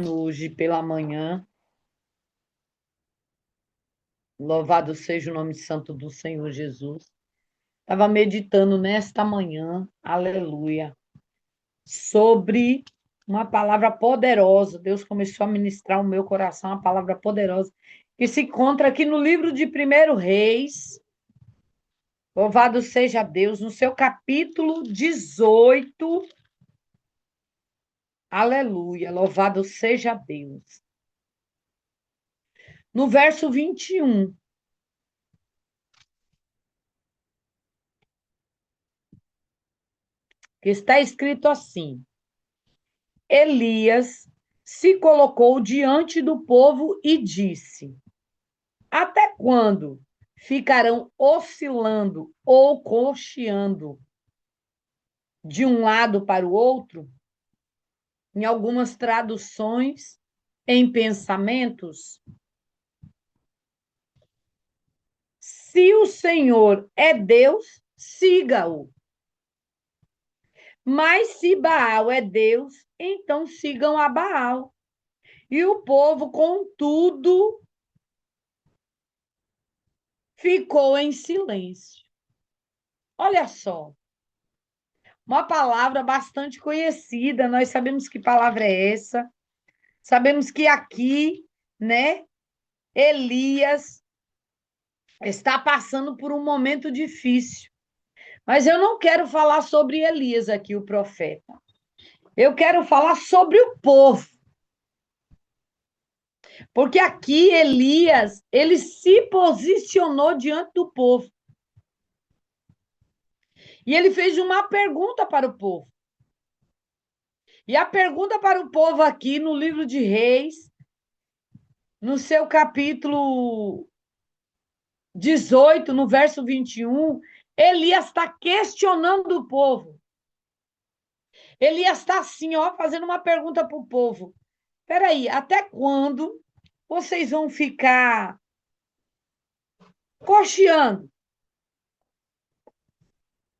Hoje pela manhã. Louvado seja o nome santo do Senhor Jesus. Estava meditando nesta manhã, aleluia, sobre uma palavra poderosa. Deus começou a ministrar o meu coração, uma palavra poderosa, que se encontra aqui no livro de Primeiro Reis. Louvado seja Deus, no seu capítulo 18. Aleluia, louvado seja Deus. No verso 21. Que está escrito assim: Elias se colocou diante do povo e disse: Até quando ficarão oscilando ou cocheando de um lado para o outro? Em algumas traduções, em pensamentos. Se o Senhor é Deus, siga-o. Mas se Baal é Deus, então sigam a Baal. E o povo, contudo, ficou em silêncio. Olha só, uma palavra bastante conhecida, nós sabemos que palavra é essa. Sabemos que aqui, né, Elias está passando por um momento difícil. Mas eu não quero falar sobre Elias aqui, o profeta. Eu quero falar sobre o povo. Porque aqui Elias, ele se posicionou diante do povo. E ele fez uma pergunta para o povo. E a pergunta para o povo aqui no livro de Reis, no seu capítulo 18, no verso 21, Elias está questionando o povo. Elias está assim, ó, fazendo uma pergunta para o povo. Peraí, até quando vocês vão ficar cocheando?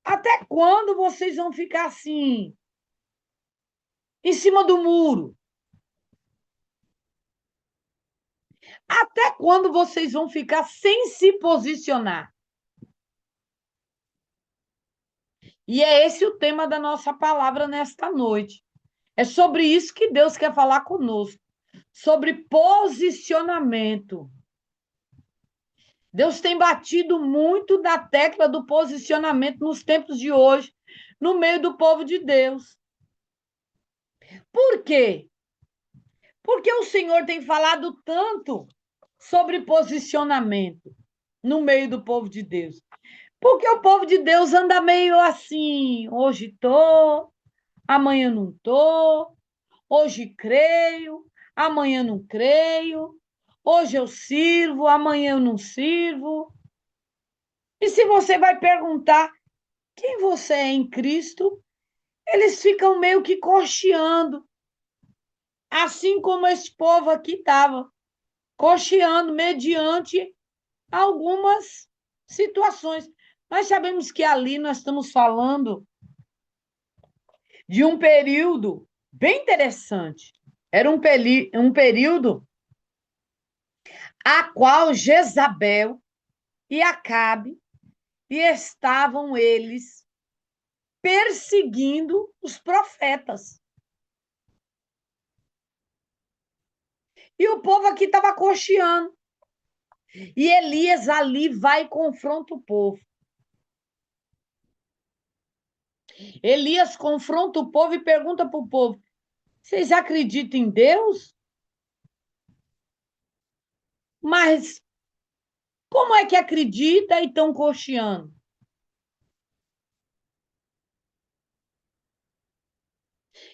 Até quando vocês vão ficar assim, em cima do muro? Até quando vocês vão ficar sem se posicionar? E é esse o tema da nossa palavra nesta noite. É sobre isso que Deus quer falar conosco, sobre posicionamento. Deus tem batido muito na tecla do posicionamento nos tempos de hoje, no meio do povo de Deus. Por quê? Porque o Senhor tem falado tanto sobre posicionamento no meio do povo de Deus. Porque o povo de Deus anda meio assim, hoje tô, amanhã não tô, hoje creio, amanhã não creio, hoje eu sirvo, amanhã eu não sirvo. E se você vai perguntar quem você é em Cristo, eles ficam meio que cocheando, assim como esse povo aqui estava, cocheando mediante algumas situações. Nós sabemos que ali nós estamos falando de um período bem interessante. Era um período a qual Jezabel e Acabe e estavam eles perseguindo os profetas. E o povo aqui estava cocheando. E Elias ali vai e confronta o povo. Elias confronta o povo e pergunta para o povo: vocês acreditam em Deus? Mas como é que acredita e estão cocheando?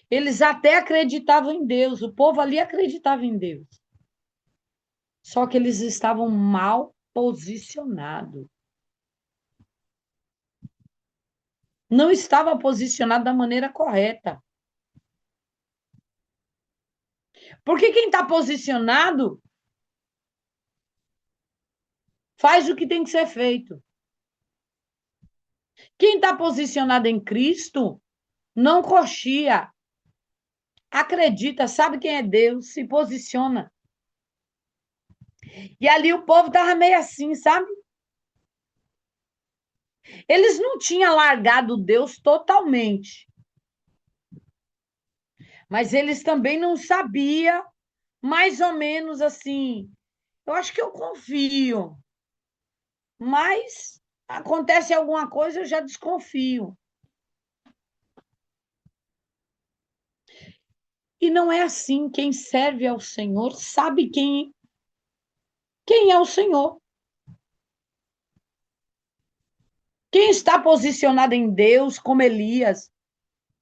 Eles até acreditavam em Deus, o povo ali acreditava em Deus. Só que eles estavam mal posicionados. Não estava posicionado da maneira correta. Porque quem está posicionado faz o que tem que ser feito. Quem está posicionado em Cristo não cochia. acredita, sabe quem é Deus, se posiciona. E ali o povo estava meio assim, sabe? Eles não tinham largado Deus totalmente, mas eles também não sabiam, mais ou menos assim. Eu acho que eu confio, mas acontece alguma coisa, eu já desconfio. E não é assim. Quem serve ao Senhor sabe quem é o Senhor. Quem está posicionado em Deus, como Elias.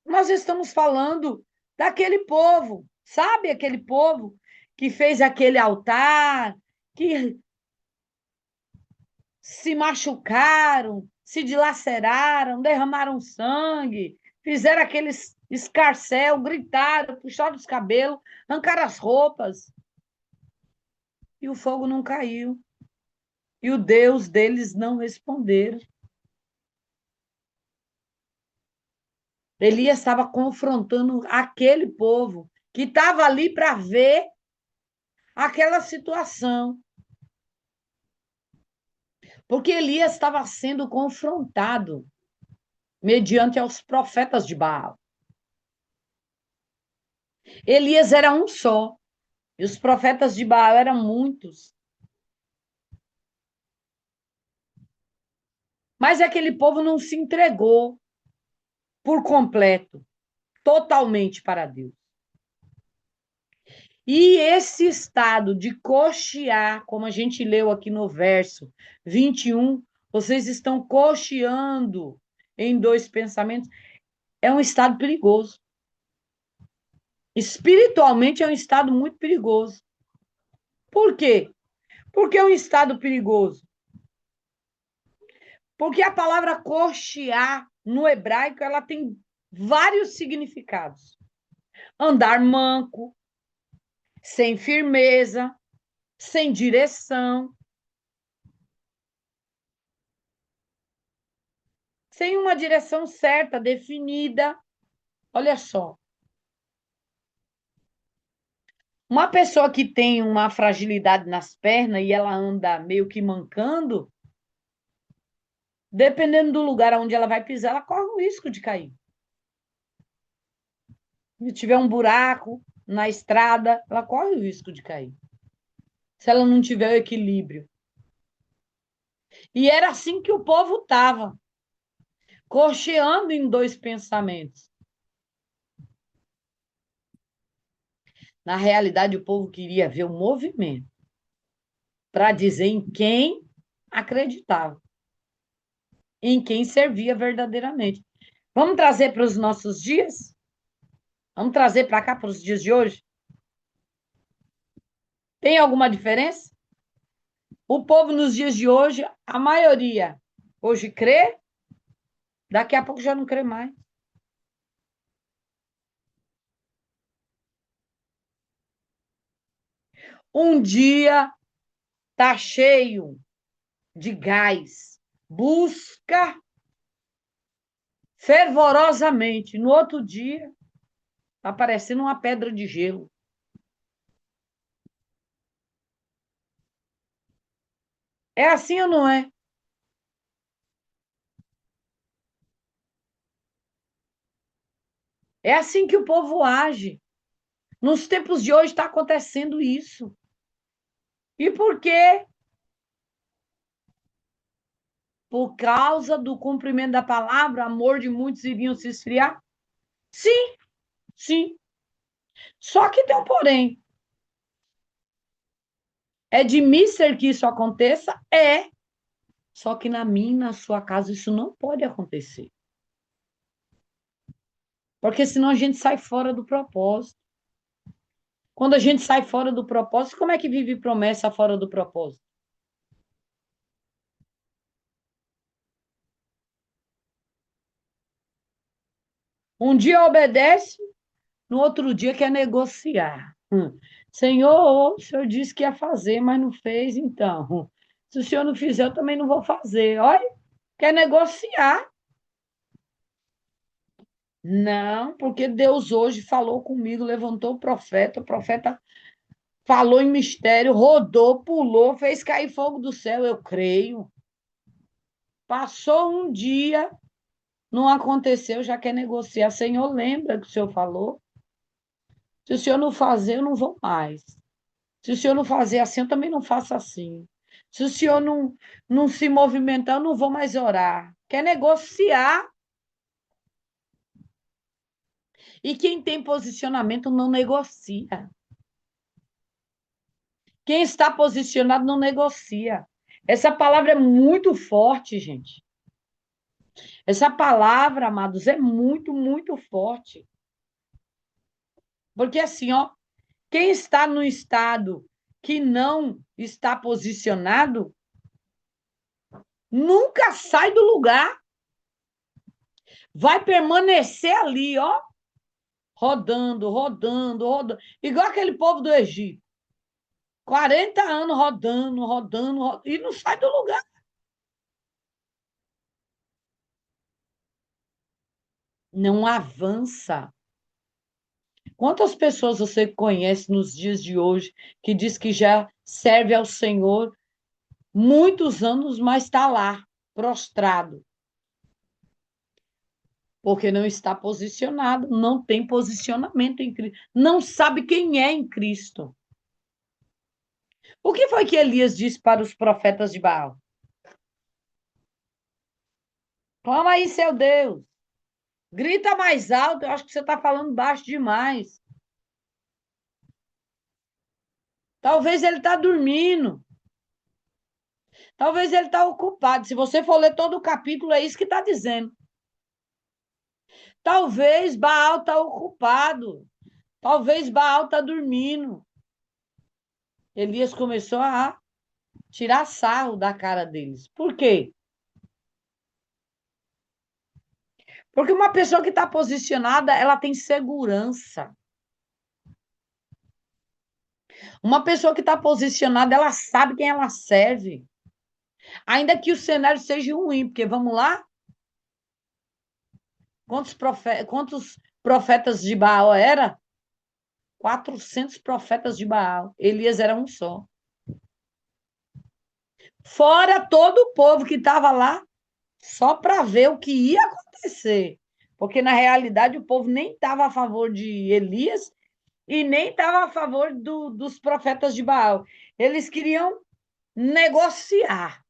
Nós estamos falando daquele povo, sabe? Aquele povo que fez aquele altar, que se machucaram, se dilaceraram, derramaram sangue, fizeram aqueles escarcéu, gritaram, puxaram os cabelos, arrancaram as roupas, e o fogo não caiu. E o Deus deles não respondeu. Elias estava confrontando aquele povo que estava ali para ver aquela situação. Porque Elias estava sendo confrontado mediante aos profetas de Baal. Elias era um só, e os profetas de Baal eram muitos. Mas aquele povo não se entregou por completo, totalmente para Deus. E esse estado de cochear, como a gente leu aqui no verso 21, vocês estão cocheando em dois pensamentos, é um estado perigoso. Espiritualmente é um estado muito perigoso. Por quê? Porque é um estado perigoso. Porque a palavra cochear no hebraico ela tem vários significados. Andar manco, sem firmeza, sem direção, sem uma direção certa, definida. Olha só. Uma pessoa que tem uma fragilidade nas pernas e ela anda meio que mancando, dependendo do lugar onde ela vai pisar, ela corre o risco de cair. Se tiver um buraco na estrada, ela corre o risco de cair. Se ela não tiver o equilíbrio. E era assim que o povo estava, cocheando em dois pensamentos. Na realidade, o povo queria ver o movimento para dizer em quem acreditava, em quem servia verdadeiramente. Vamos trazer para os nossos dias? Vamos trazer para cá, para os dias de hoje? Tem alguma diferença? O povo nos dias de hoje, a maioria, hoje crê, daqui a pouco já não crê mais. Um dia tá cheio de gás, busca fervorosamente. No outro dia, tá parecendo uma pedra de gelo. É assim ou não é? É assim que o povo age. Nos tempos de hoje está acontecendo isso. E por quê? Por causa do cumprimento da palavra, o amor de muitos iriam se esfriar? Sim, sim. Só que tem um porém. É de mister que isso aconteça? É. Só que na minha e na sua casa isso não pode acontecer. Porque senão a gente sai fora do propósito. Quando a gente sai fora do propósito, como é que vive promessa fora do propósito? Um dia obedece, no outro dia quer negociar. Senhor, o senhor disse que ia fazer, mas não fez, então. Se o senhor não fizer, eu também não vou fazer. Olha, quer negociar. Não, porque Deus hoje falou comigo, levantou o profeta falou em mistério, rodou, pulou, fez cair fogo do céu, eu creio. Passou um dia, não aconteceu, já quer negociar. Senhor, lembra que o senhor falou? Se o senhor não fazer, eu não vou mais. Se o senhor não fazer assim, eu também não faço assim. Se o senhor não se movimentar, eu não vou mais orar. Quer negociar. E quem tem posicionamento não negocia. Quem está posicionado não negocia. Essa palavra é muito forte, gente. Essa palavra, amados, é muito, muito forte. Porque assim, ó, quem está no estado que não está posicionado, nunca sai do lugar. Vai permanecer ali, ó, rodando, rodando, rodando. Igual aquele povo do Egito. 40 anos rodando, rodando, rodando e não sai do lugar. Não avança. Quantas pessoas você conhece nos dias de hoje que diz que já serve ao Senhor muitos anos, mas está lá, prostrado, porque não está posicionado, não tem posicionamento em Cristo, não sabe quem é em Cristo. O que foi que Elias disse para os profetas de Baal? Clama aí, seu Deus. Grita mais alto, eu acho que você está falando baixo demais. Talvez ele está dormindo. Talvez ele está ocupado. Se você for ler todo o capítulo, é isso que está dizendo. Talvez Baal está ocupado. Talvez Baal está dormindo. Elias começou a tirar sarro da cara deles. Por quê? Porque uma pessoa que está posicionada, ela tem segurança. Uma pessoa que está posicionada, ela sabe quem ela serve. Ainda que o cenário seja ruim, porque vamos lá? Quantos profetas de Baal era? 400 profetas de Baal. Elias era um só. Fora todo o povo que estava lá, só para ver o que ia acontecer. Porque, na realidade, o povo nem estava a favor de Elias e nem estava a favor dos profetas de Baal. Eles queriam negociar.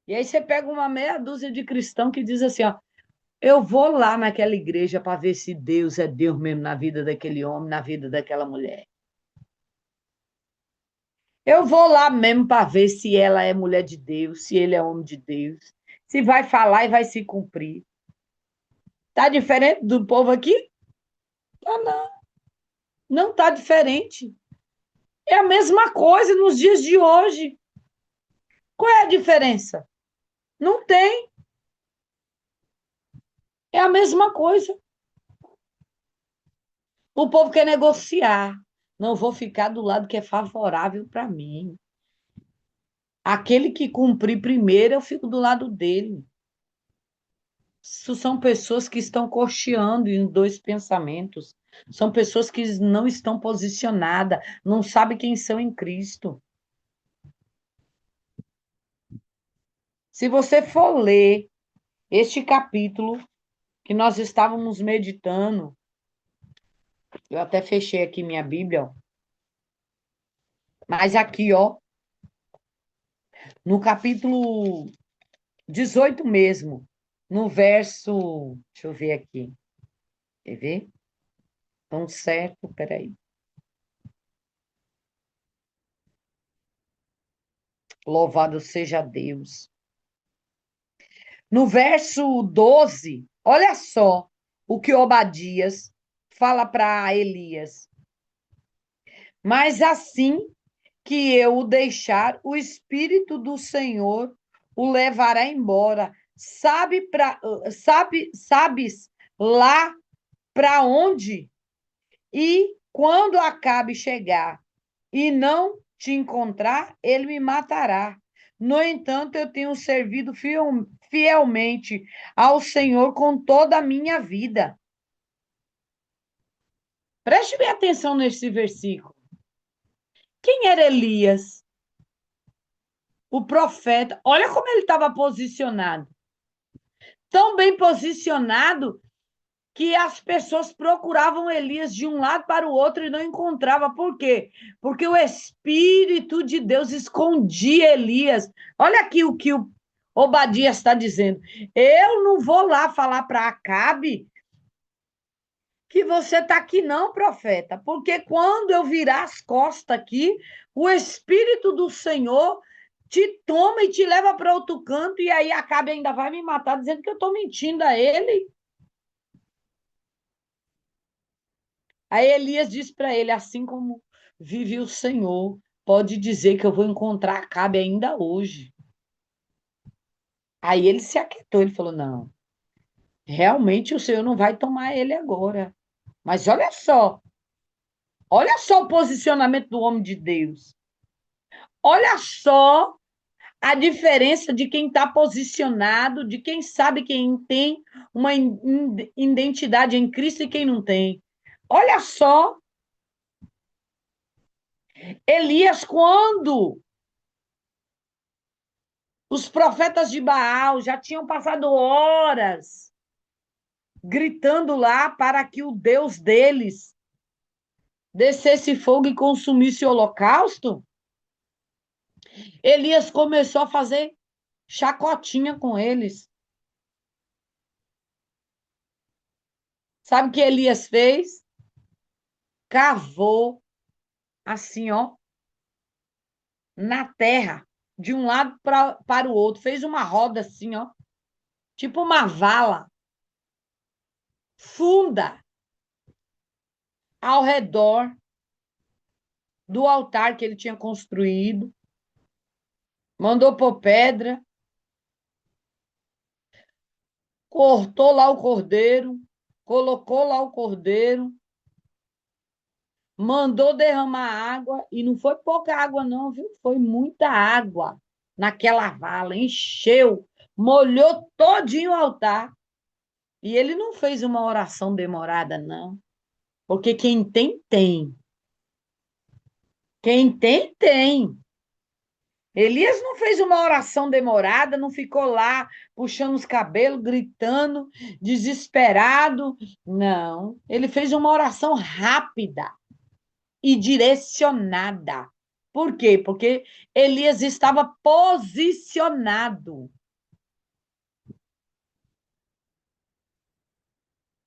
E aí você pega uma meia dúzia de cristão que diz assim, ó, eu vou lá naquela igreja para ver se Deus é Deus mesmo na vida daquele homem, na vida daquela mulher. Eu vou lá mesmo para ver se ela é mulher de Deus, se ele é homem de Deus, se vai falar e vai se cumprir. Tá diferente do povo aqui? Tá não, não tá diferente. É a mesma coisa nos dias de hoje. Qual é a diferença? Não tem. É a mesma coisa. O povo quer negociar. Não vou ficar do lado que é favorável para mim. Aquele que cumprir primeiro, eu fico do lado dele. Isso são pessoas que estão cocheando em dois pensamentos. São pessoas que não estão posicionadas, não sabem quem são em Cristo. Se você for ler este capítulo que nós estávamos meditando, eu até fechei aqui minha Bíblia, ó, mas aqui, ó, no capítulo 18 mesmo, no verso, deixa eu ver aqui, quer ver? Tão certo, peraí. Louvado seja Deus. No verso 12, olha só o que Obadias fala para Elias. Mas assim que eu o deixar, o Espírito do Senhor o levará embora. Sabes lá para onde? E quando Acabe chegar e não te encontrar, ele me matará. No entanto, eu tenho servido fielmente ao Senhor com toda a minha vida. Preste bem atenção nesse versículo. Quem era Elias? O profeta. Olha como ele estava posicionado. Tão bem posicionado que as pessoas procuravam Elias de um lado para o outro e não encontrava. Por quê? Porque o Espírito de Deus escondia Elias. Olha aqui o que o Obadias está dizendo. Eu não vou lá falar para Acabe que você está aqui, não, profeta, porque quando eu virar as costas aqui, o Espírito do Senhor te toma e te leva para outro canto, e aí Acabe ainda vai me matar dizendo que eu estou mentindo a ele. Aí Elias disse para ele: assim como vive o Senhor, pode dizer que eu vou encontrar Acabe ainda hoje. Aí ele se aquietou, ele falou: não, realmente o Senhor não vai tomar ele agora. Mas olha só o posicionamento do homem de Deus. Olha só a diferença de quem está posicionado, de quem sabe quem tem uma identidade em Cristo e quem não tem. Olha só, Elias, quando os profetas de Baal já tinham passado horas gritando lá para que o Deus deles descesse fogo e consumisse o holocausto, Elias começou a fazer chacotinha com eles. Sabe o que Elias fez? Cavou assim, ó, na terra, de um lado para o outro. Fez uma roda assim, ó, tipo uma vala funda ao redor do altar que ele tinha construído. Mandou pôr pedra, cortou lá o cordeiro, colocou lá o cordeiro, mandou derramar água, e não foi pouca água, não, viu? Foi muita água naquela vala, encheu, molhou todinho o altar. E ele não fez uma oração demorada, não. Porque quem tem, tem. Quem tem, tem. Elias não fez uma oração demorada, não ficou lá puxando os cabelos, gritando, desesperado. Não. Ele fez uma oração rápida e direcionada. Por quê? Porque Elias estava posicionado.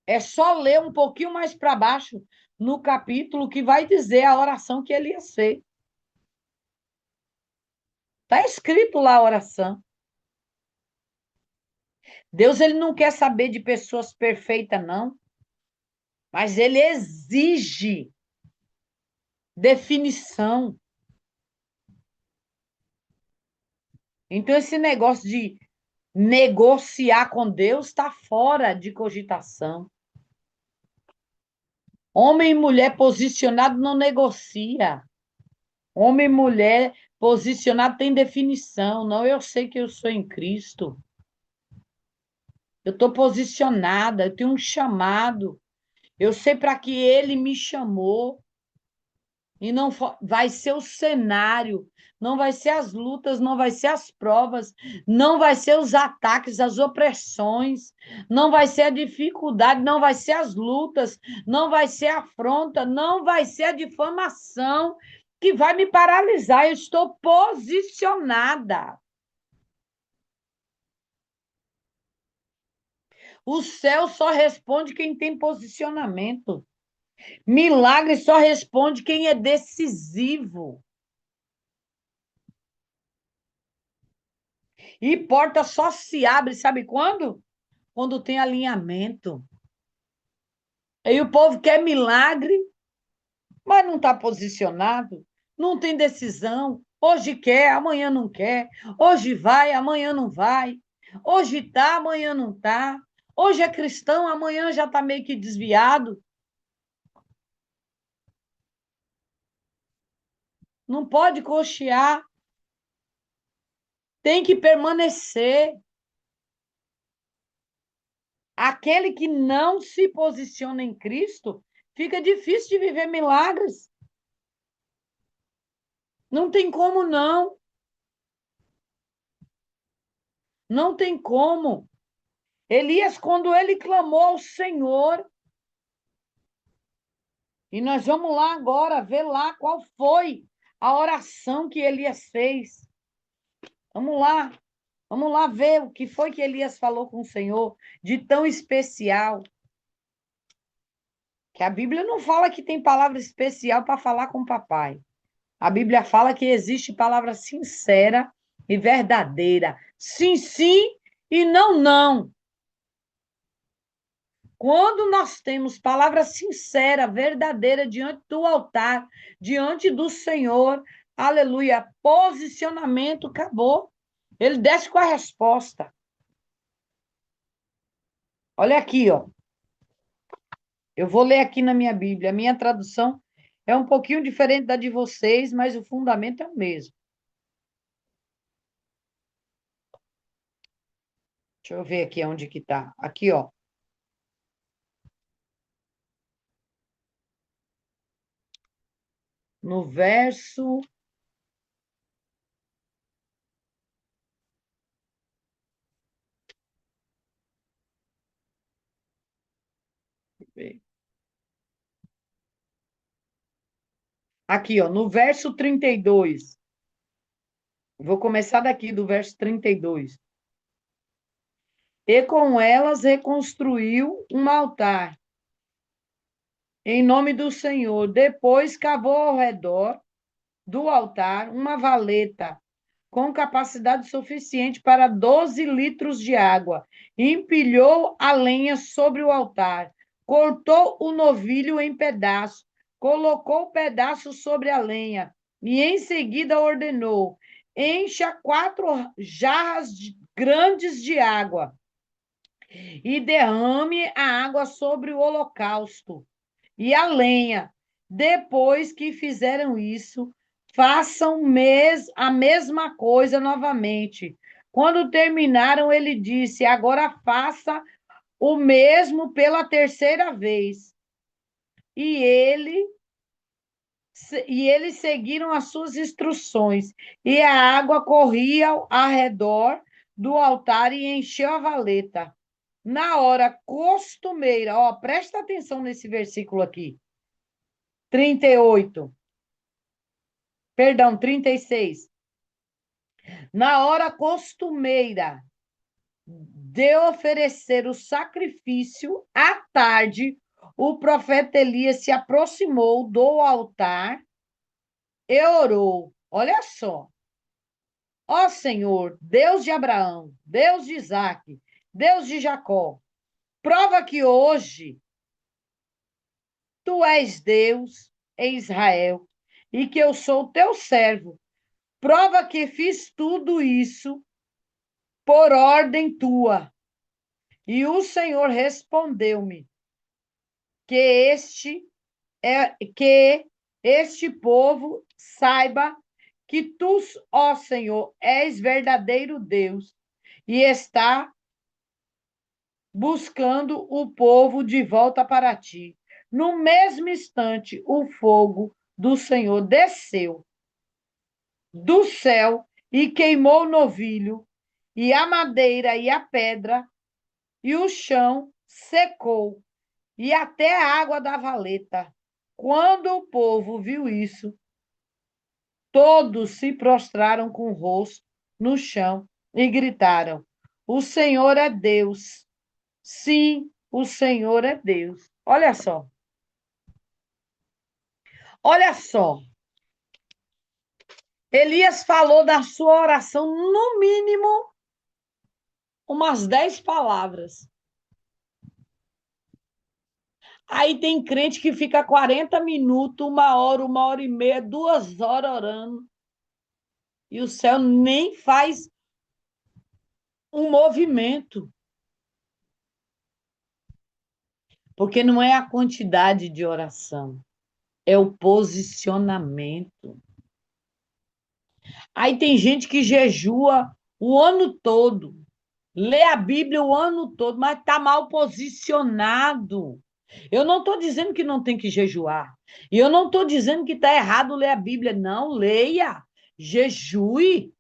É só ler um pouquinho mais para baixo no capítulo que vai dizer a oração que Elias fez. Está escrito lá a oração. Deus ele não quer saber de pessoas perfeitas, não, mas ele exige definição. Então, esse negócio de negociar com Deus está fora de cogitação. Homem e mulher posicionado não negocia. Homem e mulher posicionado tem definição. Não, eu sei que eu sou em Cristo. Eu estou posicionada, eu tenho um chamado. Eu sei para que ele me chamou. E não vai ser o cenário, não vai ser as lutas, não vai ser as provas, não vai ser os ataques, as opressões, não vai ser a dificuldade, não vai ser as lutas, não vai ser a afronta, não vai ser a difamação que vai me paralisar. Eu estou posicionada. O céu só responde quem tem posicionamento. Milagre só responde quem é decisivo. E porta só se abre, sabe quando? Quando tem alinhamento. Aí o povo quer milagre, mas não está posicionado, não tem decisão. Hoje quer, amanhã não quer. Hoje vai, amanhã não vai. Hoje está, amanhã não está. Hoje é cristão, amanhã já está meio que desviado. Não pode cochear, tem que permanecer. aquele que não se posiciona em Cristo, fica difícil de viver milagres. Não tem como, não. Não tem como. Elias, quando ele clamou ao Senhor, e nós vamos lá agora ver lá qual foi a oração que Elias fez. Vamos lá. Vamos lá ver o que foi que Elias falou com o Senhor de tão especial. Que a Bíblia não fala que tem palavra especial para falar com o papai. A Bíblia fala que existe palavra sincera e verdadeira. Sim, sim e não, não. Quando nós temos palavra sincera, verdadeira diante do altar, diante do Senhor, aleluia, posicionamento, acabou. Ele desce com a resposta. Olha aqui, ó. Eu vou ler aqui na minha Bíblia. A minha tradução é um pouquinho diferente da de vocês, mas o fundamento é o mesmo. Deixa eu ver aqui onde que tá. Aqui, ó. No verso. Aqui, ó, no verso 32. Vou começar daqui do verso 32. E com elas reconstruiu um altar em nome do Senhor. Depois cavou ao redor do altar uma valeta com capacidade suficiente para 12 litros de água. Empilhou a lenha sobre o altar, cortou o novilho em pedaços, colocou o pedaço sobre a lenha e em seguida ordenou: encha 4 jarras grandes de água e derrame a água sobre o holocausto e a lenha. Depois que fizeram isso, façam a mesma coisa novamente. Quando terminaram, ele disse: agora faça o mesmo pela terceira vez. E ele e eles seguiram as suas instruções, e a água corria ao redor do altar e encheu a valeta. Na hora costumeira, ó, presta atenção nesse versículo aqui. 38, perdão, 36. Na hora costumeira de oferecer o sacrifício, à tarde, o profeta Elias se aproximou do altar e orou. Olha só. Ó Senhor, Deus de Abraão, Deus de Isaque, Deus de Jacó, prova que hoje tu és Deus em Israel e que eu sou teu servo. Prova que fiz tudo isso por ordem tua. E o Senhor respondeu-me que que este povo saiba que tu, ó Senhor, és verdadeiro Deus e está buscando o povo de volta para ti. No mesmo instante, o fogo do Senhor desceu do céu e queimou o novilho, e a madeira e a pedra, e o chão secou, e até a água da valeta. Quando o povo viu isso, todos se prostraram com o rosto no chão e gritaram: o Senhor é Deus. Sim, o Senhor é Deus. Olha só. Olha só. Elias falou da sua oração, no mínimo, umas 10 palavras. Aí tem crente que fica 40 minutos, 1 hora e meia, 2 horas orando. E o céu nem faz um movimento. Porque não é a quantidade de oração, é o posicionamento. Aí tem gente que jejua o ano todo. lê a Bíblia o ano todo, mas está mal posicionado. Eu não estou dizendo que não tem que jejuar. E eu não estou dizendo que está errado ler a Bíblia. Não, leia, jejue.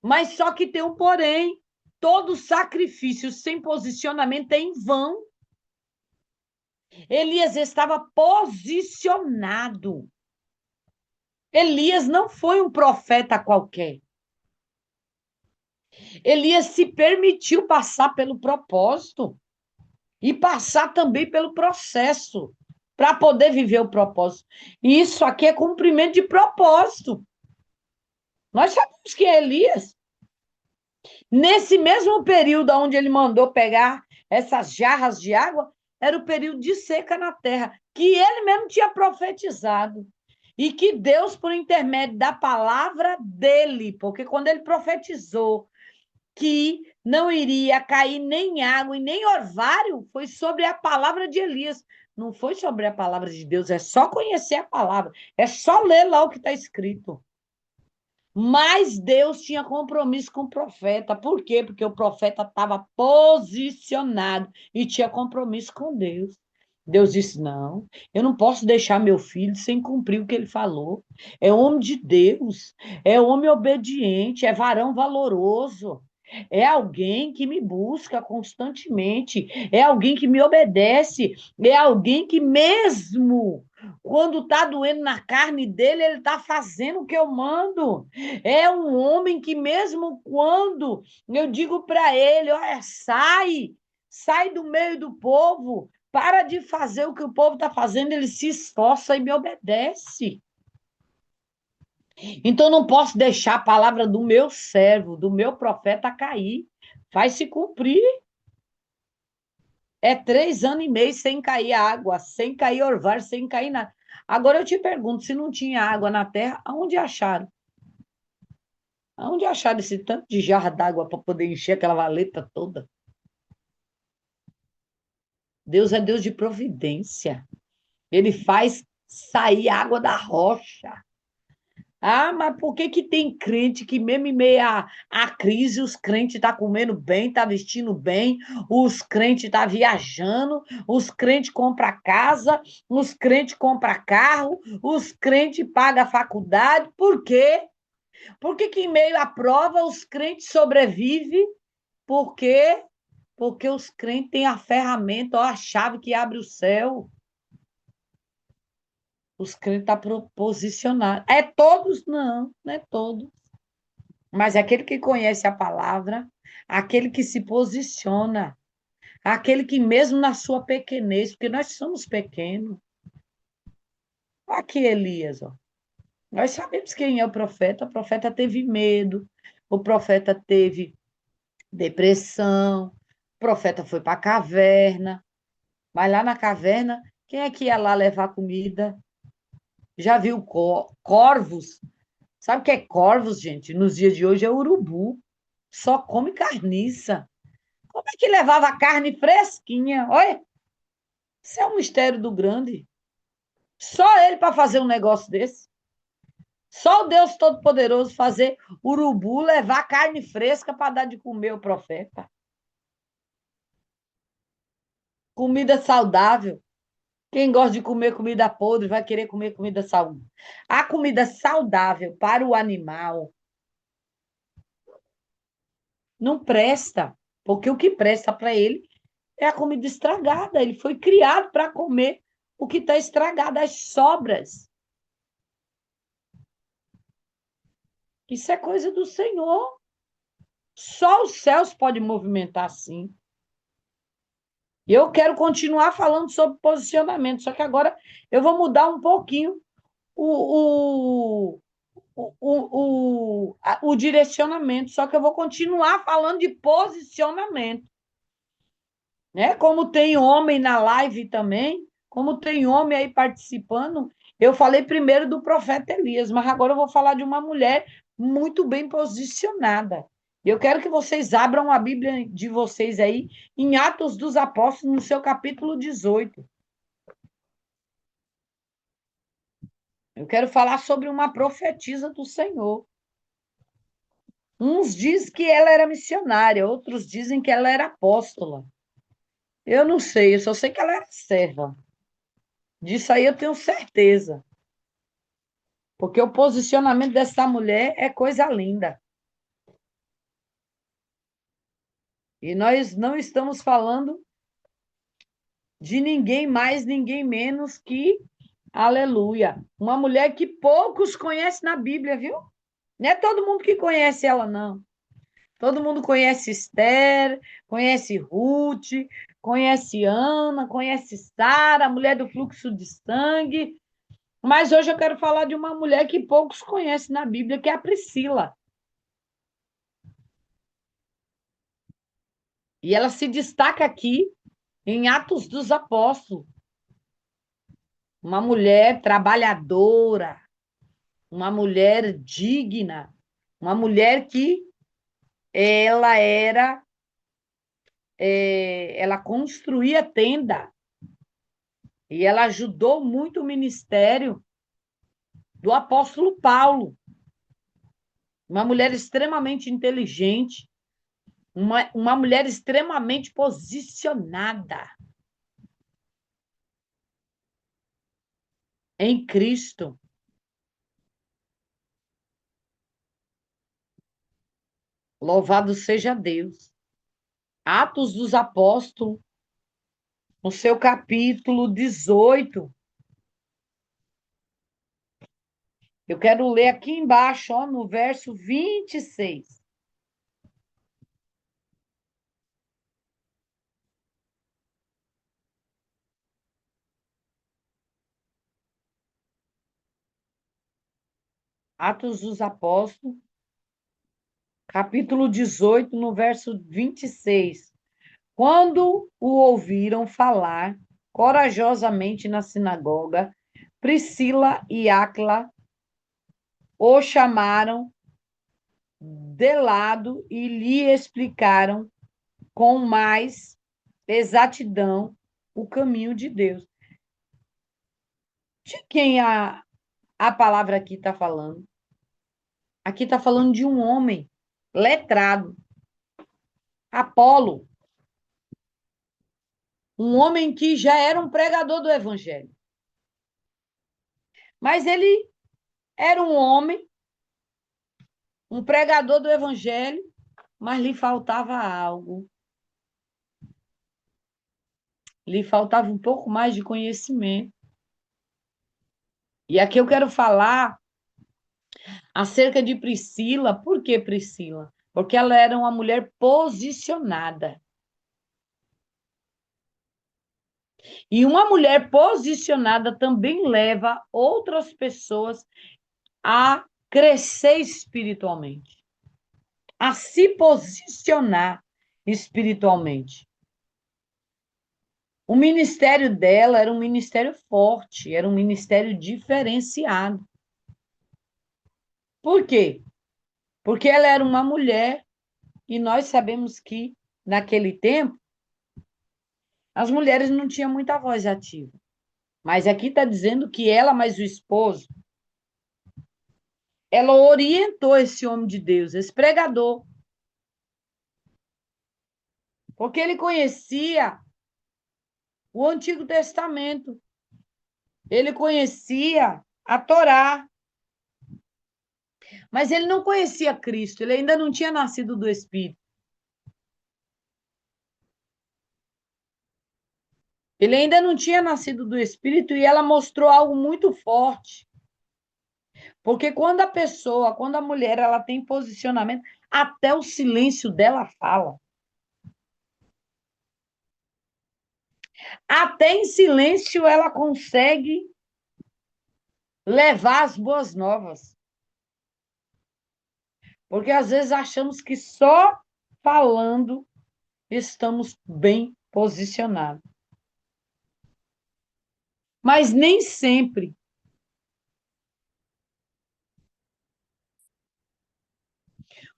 Mas só que tem um porém. Todo sacrifício sem posicionamento é em vão. Elias estava posicionado. Elias não foi um profeta qualquer. Elias se permitiu passar pelo propósito e passar também pelo processo para poder viver o propósito. E isso aqui é cumprimento de propósito. Nós sabemos que Elias, nesse mesmo período onde ele mandou pegar essas jarras de água, era o período de seca na terra, que ele mesmo tinha profetizado. E que Deus, por intermédio da palavra dele, porque quando ele profetizou que não iria cair nem água e nem orvalho, foi sobre a palavra de Elias. Não foi sobre a palavra de Deus, é só conhecer a palavra, é só ler lá o que está escrito. Mas Deus tinha compromisso com o profeta. Por quê? Porque o profeta estava posicionado e tinha compromisso com Deus. Deus disse: não, eu não posso deixar meu filho sem cumprir o que ele falou. É homem de Deus, é homem obediente, é varão valoroso. É alguém que me busca constantemente, é alguém que me obedece, é alguém que, mesmo quando está doendo na carne dele, ele está fazendo o que eu mando. É um homem que, mesmo quando eu digo para ele: olha, sai do meio do povo, para de fazer o que o povo está fazendo, ele se esforça e me obedece. Então, não posso deixar a palavra do meu servo, do meu profeta cair. Vai se cumprir. É 3 anos e meio sem cair água, sem cair orvalho, sem cair nada. Agora eu te pergunto, se não tinha água na terra, aonde acharam? Aonde acharam esse tanto de jarra d'água para poder encher aquela valeta toda? Deus é Deus de providência. Ele faz sair água da rocha. Ah, mas por que que tem crente que mesmo em meio à crise, os crentes estão comendo bem, estão vestindo bem, os crentes estão viajando, os crentes compram casa, os crentes compram carro, os crentes pagam a faculdade? Por quê? Por que que em meio à prova os crentes sobrevivem? Por quê? Porque os crentes têm a ferramenta, ó, a chave que abre o céu. Os crentes estão posicionados. É todos? Não, não é todos. Mas é aquele que conhece a palavra, aquele que se posiciona, aquele que, mesmo na sua pequenez, porque nós somos pequenos. Aqui, Elias, ó. Nós sabemos quem é o profeta. O profeta teve medo, o profeta teve depressão, o profeta foi para a caverna. Mas lá na caverna, quem é que ia lá levar comida? Já viu corvos? Sabe o que é corvos, gente? Nos dias de hoje é urubu. Só come carniça. Como é que levava carne fresquinha? Olha, isso é um mistério do grande. Só ele para fazer um negócio desse. Só o Deus Todo-Poderoso fazer urubu levar carne fresca para dar de comer ao profeta. Comida saudável. Quem gosta de comer comida podre vai querer comer comida saudável. A comida saudável para o animal não presta, porque o que presta para ele é a comida estragada. Ele foi criado para comer o que está estragado, as sobras. Isso é coisa do Senhor. Só os céus podem movimentar assim. E eu quero continuar falando sobre posicionamento, só que agora eu vou mudar um pouquinho o, o direcionamento, só que eu vou continuar falando de posicionamento. Né? Como tem homem na live também, como tem homem aí participando, eu falei primeiro do profeta Elias, mas agora eu vou falar de uma mulher muito bem posicionada. Eu quero que vocês abram a Bíblia de vocês aí em Atos dos Apóstolos, no seu capítulo 18. Eu quero falar sobre uma profetisa do Senhor. Uns dizem que ela era missionária, outros dizem que ela era apóstola. Eu não sei, eu só sei que ela era serva. Disso aí eu tenho certeza. Porque o posicionamento dessa mulher é coisa linda. E nós não estamos falando de ninguém mais, ninguém menos que, aleluia, uma mulher que poucos conhecem na Bíblia, viu? Não é todo mundo que conhece ela, não. Todo mundo conhece Esther, conhece Ruth, conhece Ana, conhece Sara, a mulher do fluxo de sangue. Mas hoje eu quero falar de uma mulher que poucos conhecem na Bíblia, que é a Priscila. E ela se destaca aqui em Atos dos Apóstolos. Uma mulher trabalhadora, uma mulher digna, uma mulher que ela era, ela construía tenda e ela ajudou muito o ministério do apóstolo Paulo. Uma mulher extremamente inteligente, uma mulher extremamente posicionada em Cristo. Louvado seja Deus. Atos dos Apóstolos, no seu capítulo 18. Eu quero ler aqui embaixo, ó, no verso 26. Atos dos Apóstolos, capítulo 18, no verso 26. Quando o ouviram falar corajosamente na sinagoga, Priscila e Áquila o chamaram de lado e lhe explicaram com mais exatidão o caminho de Deus. De quem a palavra aqui está falando? Aqui está falando de um homem letrado, Apolo, um homem que já era um pregador do evangelho. Mas ele era um homem, um pregador do evangelho, mas lhe faltava algo. Lhe faltava um pouco mais de conhecimento. E aqui eu quero falar acerca de Priscila. Por que Priscila? Porque ela era uma mulher posicionada. E uma mulher posicionada também leva outras pessoas a crescer espiritualmente, a se posicionar espiritualmente. O ministério dela era um ministério forte, era um ministério diferenciado. Por quê? Porque ela era uma mulher e nós sabemos que, naquele tempo, as mulheres não tinham muita voz ativa. Mas aqui está dizendo que ela, mais o esposo, ela orientou esse homem de Deus, esse pregador, porque ele conhecia o Antigo Testamento, ele conhecia a Torá, mas ele não conhecia Cristo, ele ainda não tinha nascido do Espírito. Ele ainda não tinha nascido do Espírito e ela mostrou algo muito forte. Porque quando a mulher, ela tem posicionamento, até o silêncio dela fala. Até em silêncio ela consegue levar as boas novas. Porque às vezes achamos que só falando estamos bem posicionados. Mas nem sempre.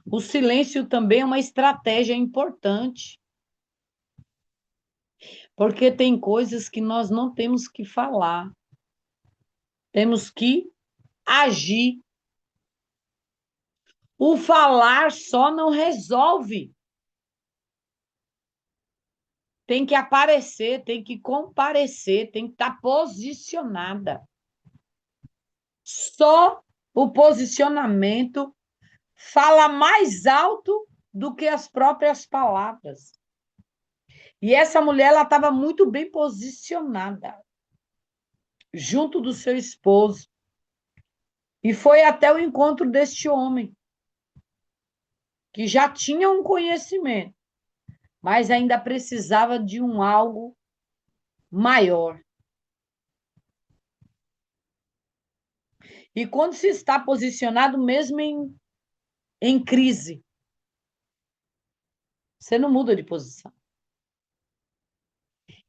O silêncio também é uma estratégia importante, porque tem coisas que nós não temos que falar, temos que agir. O falar só não resolve. Tem que aparecer, tem que comparecer, tem que estar posicionada. Só o posicionamento fala mais alto do que as próprias palavras. E essa mulher, ela estava muito bem posicionada junto do seu esposo. E foi até o encontro deste homem, que já tinha um conhecimento, mas ainda precisava de um algo maior. E quando se está posicionado, mesmo em crise, você não muda de posição.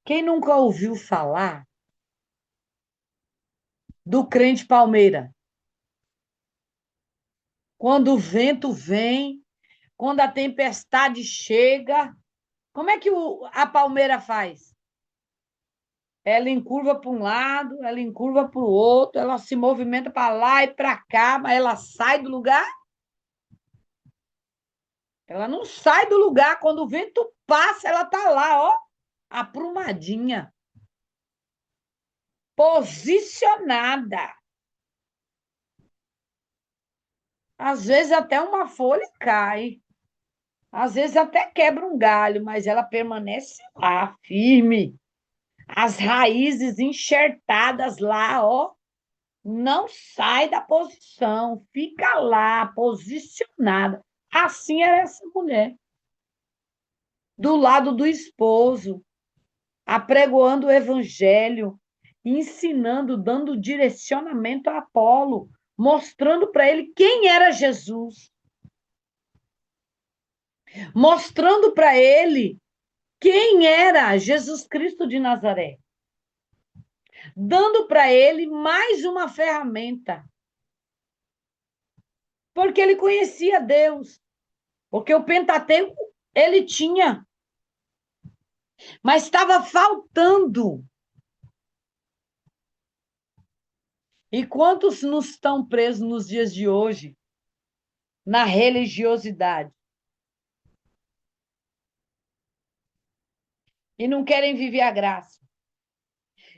Quem nunca ouviu falar do crente palmeira? Quando o vento vem, quando a tempestade chega, como é que a palmeira faz? Ela encurva para um lado, ela encurva para o outro, ela se movimenta para lá e para cá, mas ela sai do lugar? Ela não sai do lugar. Quando o vento passa, ela está lá, ó, aprumadinha, posicionada. Às vezes até uma folha cai, às vezes até quebra um galho, mas ela permanece lá, firme. As raízes enxertadas lá, ó, não sai da posição, fica lá, posicionada. Assim era essa mulher, do lado do esposo, apregoando o evangelho, ensinando, dando direcionamento a Apolo, mostrando para ele quem era Jesus, mostrando para ele quem era Jesus Cristo de Nazaré, dando para ele mais uma ferramenta, porque ele conhecia Deus, porque o Pentateuco ele tinha, mas estava faltando. E quantos nos estão presos nos dias de hoje na religiosidade e não querem viver a graça?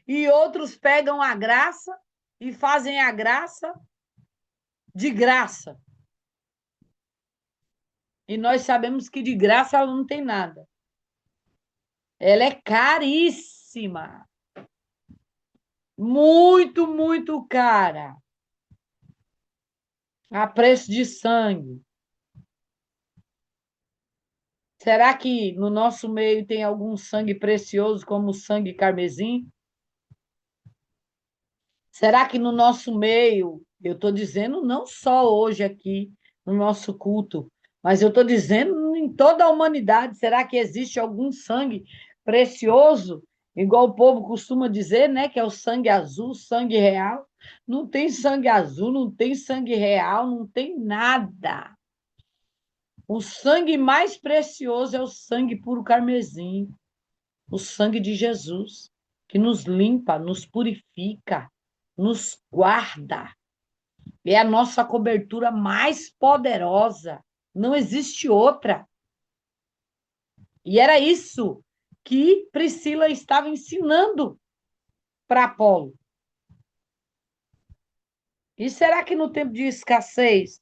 E outros pegam a graça e fazem a graça de graça. E nós sabemos que de graça ela não tem nada. Ela é caríssima. Muito, muito cara. A preço de sangue. Será que no nosso meio tem algum sangue precioso como o sangue carmesim? Será que no nosso meio, eu estou dizendo não só hoje aqui no nosso culto, mas eu estou dizendo em toda a humanidade, será que existe algum sangue precioso, igual o povo costuma dizer, né, que é o sangue azul, sangue real? Não tem sangue azul, não tem sangue real, não tem nada. O sangue mais precioso é o sangue puro carmesim, o sangue de Jesus, que nos limpa, nos purifica, nos guarda. É a nossa cobertura mais poderosa. Não existe outra. E era isso que Priscila estava ensinando para Apolo. E será que no tempo de escassez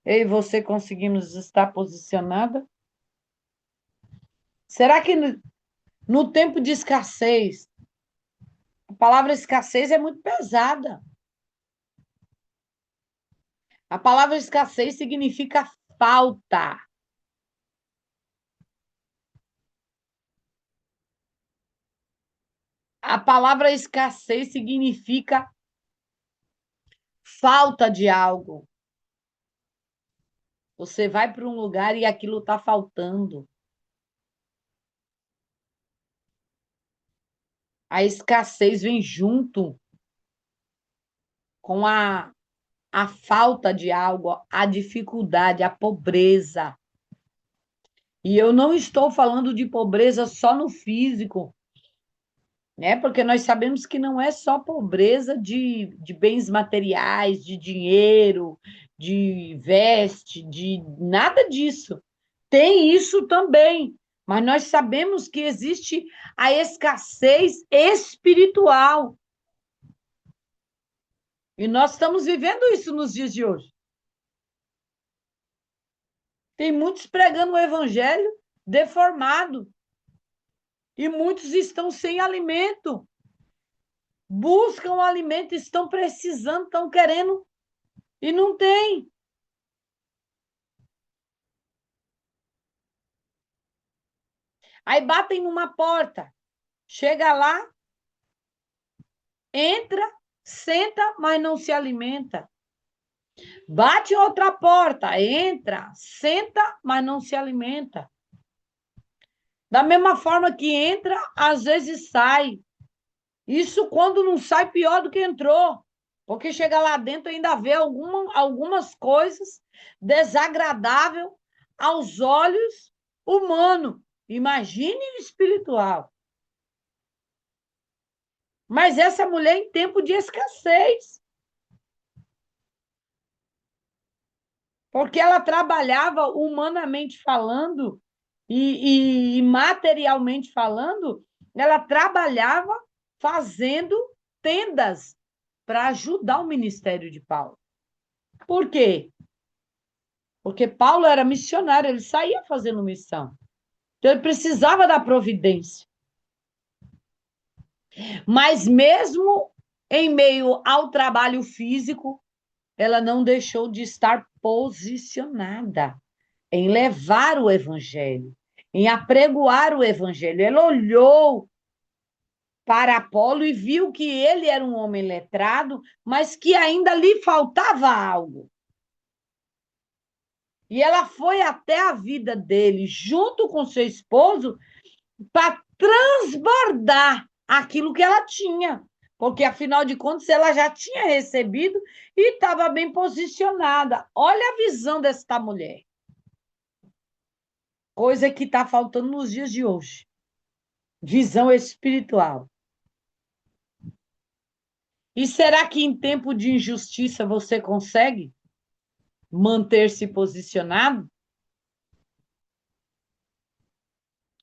eu e você conseguimos estar posicionada? Será que no tempo de escassez, a palavra escassez é muito pesada. A palavra escassez significa falta. A palavra escassez significa falta de algo. Você vai para um lugar e aquilo está faltando. A escassez vem junto com a falta de algo, a dificuldade, a pobreza. E eu não estou falando de pobreza só no físico, né? Porque nós sabemos que não é só pobreza de bens materiais, de dinheiro, de veste, de nada disso. Tem isso também, mas nós sabemos que existe a escassez espiritual. E nós estamos vivendo isso nos dias de hoje. Tem muitos pregando o evangelho deformado. E muitos estão sem alimento. Buscam alimento, estão precisando, estão querendo e não tem. Aí batem numa porta, chega lá, entra, senta, mas não se alimenta. Bate em outra porta, entra, senta, mas não se alimenta. Da mesma forma que entra, às vezes sai. Isso quando não sai, pior do que entrou. Porque chega lá dentro e ainda vê algumas coisas desagradáveis aos olhos humanos. Imagine o espiritual. Mas essa mulher em tempo de escassez. Porque ela trabalhava humanamente falando e materialmente falando, ela trabalhava fazendo tendas para ajudar o ministério de Paulo. Por quê? Porque Paulo era missionário, ele saía fazendo missão. Então, ele precisava da providência. Mas mesmo em meio ao trabalho físico, ela não deixou de estar posicionada em levar o evangelho, em apregoar o evangelho. Ela olhou para Apolo e viu que ele era um homem letrado, mas que ainda lhe faltava algo. E ela foi até a vida dele, junto com seu esposo, para transbordar aquilo que ela tinha. Porque, afinal de contas, ela já tinha recebido e estava bem posicionada. Olha a visão desta mulher. Coisa que está faltando nos dias de hoje. Visão espiritual. E será que em tempo de injustiça você consegue manter-se posicionado?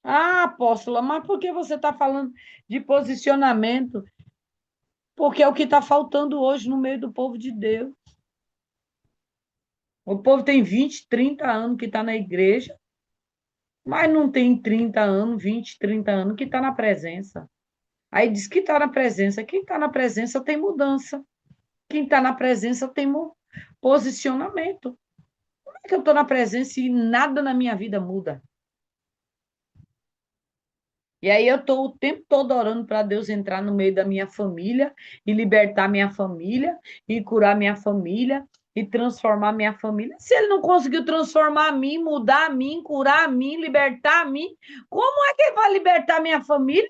Ah, apóstola, mas por que você está falando de posicionamento? Porque é o que está faltando hoje no meio do povo de Deus. O povo tem 20, 30 anos que está na igreja, mas não tem 30 anos, 20, 30 anos que está na presença. Aí diz que está na presença. Quem está na presença tem mudança. Quem está na presença tem posicionamento. Como é que eu estou na presença e nada na minha vida muda? E aí eu estou o tempo todo orando para Deus entrar no meio da minha família e libertar minha família e curar minha família e transformar minha família. Se ele não conseguiu transformar a mim, mudar a mim, curar a mim, libertar a mim, como é que ele vai libertar minha família?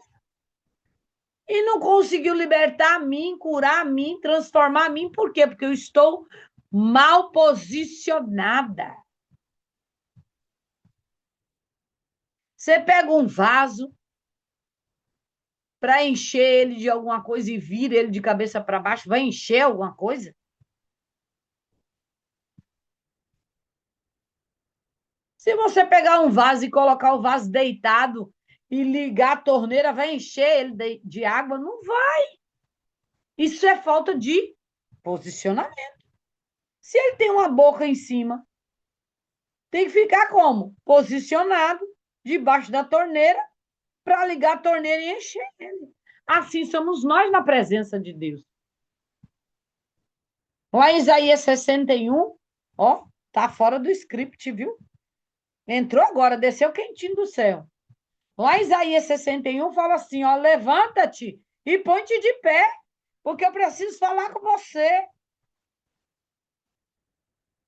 E não conseguiu libertar a mim, curar a mim, transformar a mim, por quê? Porque eu estou mal posicionada. Você pega um vaso para encher ele de alguma coisa e vira ele de cabeça para baixo, vai encher alguma coisa? Se você pegar um vaso e colocar o vaso deitado e ligar a torneira, vai encher ele de água? Não vai. Isso é falta de posicionamento. Se ele tem uma boca em cima, tem que ficar como? Posicionado debaixo da torneira para ligar a torneira e encher ele. Assim somos nós na presença de Deus. Lá em Isaías 61, ó, tá fora do script, viu? Entrou agora, desceu quentinho do céu. Lá em Isaías 61 fala assim, ó, levanta-te e põe-te de pé, porque eu preciso falar com você.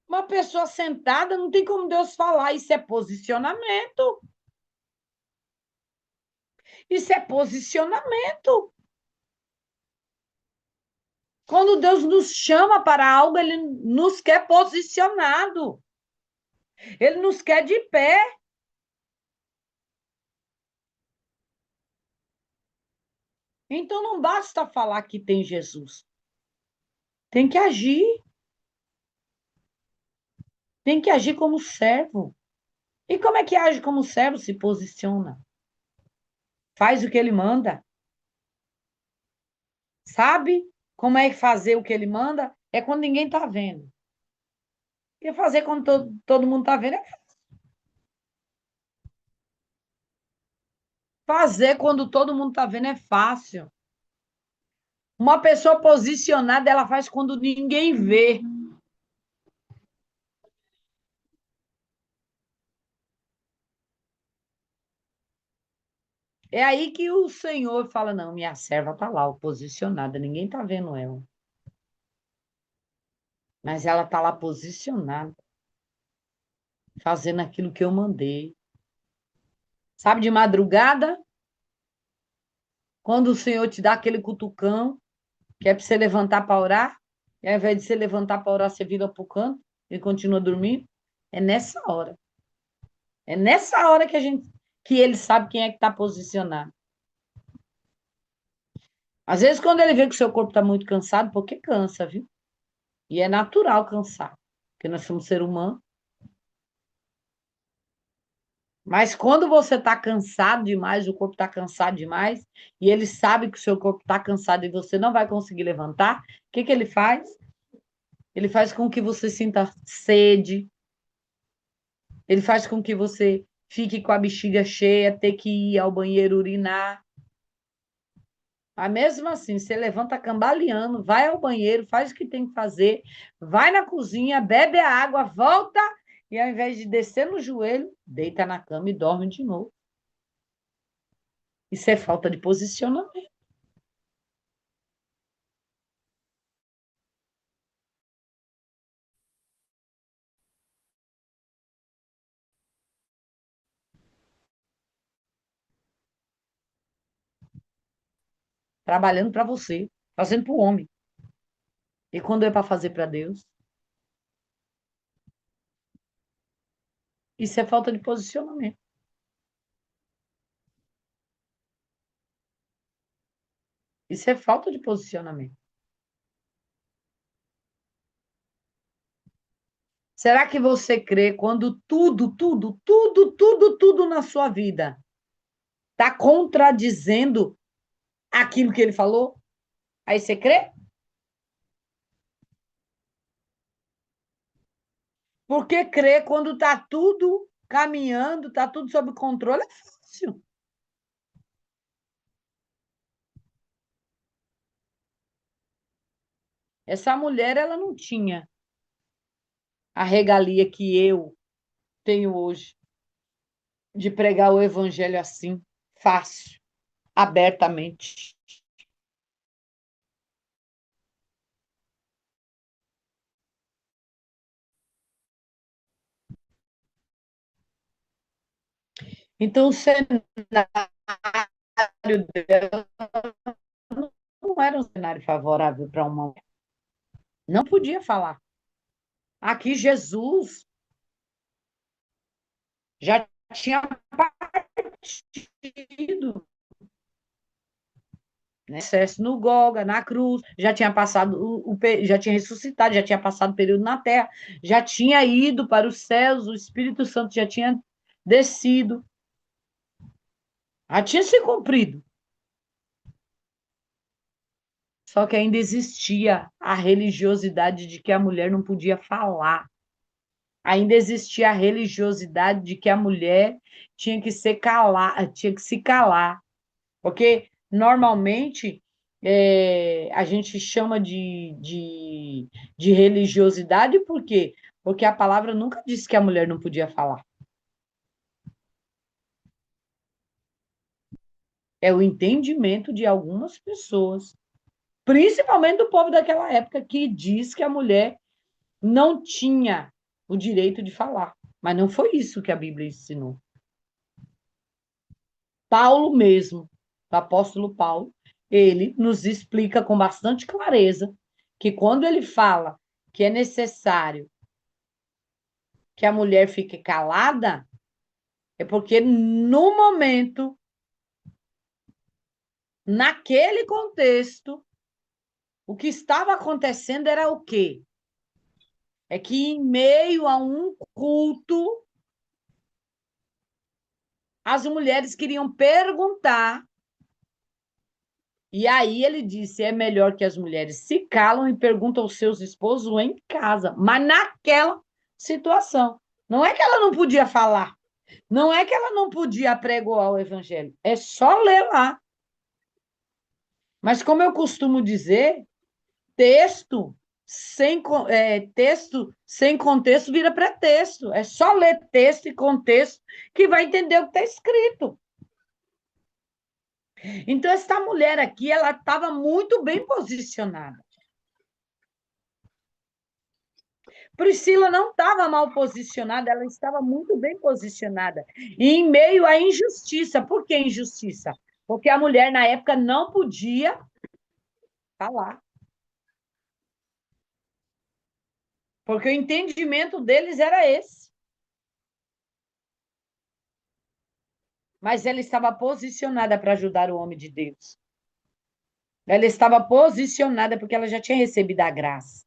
Uma pessoa sentada, não tem como Deus falar, isso é posicionamento. Isso é posicionamento. Quando Deus nos chama para algo, ele nos quer posicionado. Ele nos quer de pé. Então não basta falar que tem Jesus. Tem que agir. Tem que agir como servo. E como é que age como servo? Se posiciona. Faz o que ele manda. Sabe como é que fazer o que ele manda? É quando ninguém está vendo. E fazer quando todo mundo está vendo é fazer quando todo mundo está vendo é fácil. Uma pessoa posicionada, ela faz quando ninguém vê. É aí que o Senhor fala: não, minha serva está lá, posicionada, ninguém está vendo ela. Mas ela está lá posicionada, fazendo aquilo que eu mandei. Sabe, de madrugada, quando o Senhor te dá aquele cutucão, que é para você levantar para orar, e ao invés de você levantar para orar, você vira para o canto e continua dormindo. É nessa hora. É nessa hora que ele sabe quem é que está posicionado. Às vezes, quando ele vê que o seu corpo está muito cansado, porque cansa, viu? E é natural cansar, porque nós somos ser humano. Mas quando você está cansado demais, o corpo está cansado demais, e ele sabe que o seu corpo está cansado e você não vai conseguir levantar, o que ele faz? Ele faz com que você sinta sede, ele faz com que você fique com a bexiga cheia, ter que ir ao banheiro urinar. Mas mesmo assim, você levanta cambaleando, vai ao banheiro, faz o que tem que fazer, vai na cozinha, bebe a água, volta e ao invés de descer no joelho, deita na cama e dorme de novo. Isso é falta de posicionamento. Trabalhando para você, fazendo para o homem. E quando é para fazer para Deus, isso é falta de posicionamento. Isso é falta de posicionamento. Será que você crê quando tudo na sua vida está contradizendo aquilo que ele falou? Aí você crê? Porque crer quando está tudo caminhando, está tudo sob controle, é fácil. Essa mulher, ela não tinha a regalia que eu tenho hoje de pregar o evangelho assim, fácil, abertamente. Então, o cenário dela não era um cenário favorável para uma mulher. Não podia falar. Aqui, Jesus já tinha partido, né? Sucesso no Golga, na cruz, já tinha passado já tinha ressuscitado, já tinha passado o período na terra, já tinha ido para os céus, o Espírito Santo já tinha descido, já tinha se cumprido. Só que ainda existia a religiosidade de que a mulher não podia falar. Ainda existia a religiosidade de que a mulher tinha que se calar, tinha que se calar. Porque normalmente a gente chama de religiosidade, por quê? Porque a palavra nunca disse que a mulher não podia falar. É o entendimento de algumas pessoas, principalmente do povo daquela época, que diz que a mulher não tinha o direito de falar. Mas não foi isso que a Bíblia ensinou. Paulo mesmo, o apóstolo Paulo, ele nos explica com bastante clareza que quando ele fala que é necessário que a mulher fique calada, é porque no momento, naquele contexto, o que estava acontecendo era o quê? é que em meio a um culto, as mulheres queriam perguntar, e aí ele disse: é melhor que as mulheres se calam e perguntam aos seus esposos em casa, mas naquela situação. Não é que ela não podia falar, não é que ela não podia apregoar o evangelho, é só ler lá. Mas como eu costumo dizer, texto texto sem contexto vira pretexto. É só ler texto e contexto que vai entender o que está escrito. Então, essa mulher aqui, ela estava muito bem posicionada. Priscila não estava mal posicionada, ela estava muito bem posicionada. E em meio à injustiça. Por que injustiça? Porque a mulher, na época, não podia falar. Porque o entendimento deles era esse. Mas ela estava posicionada para ajudar o homem de Deus. Ela estava posicionada porque ela já tinha recebido a graça.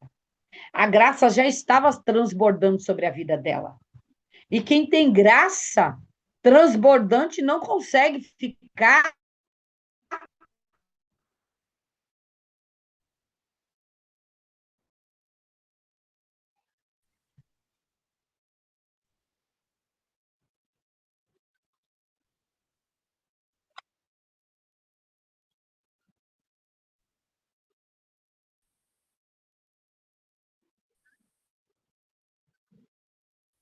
A graça já estava transbordando sobre a vida dela. E quem tem graça transbordante não consegue ficar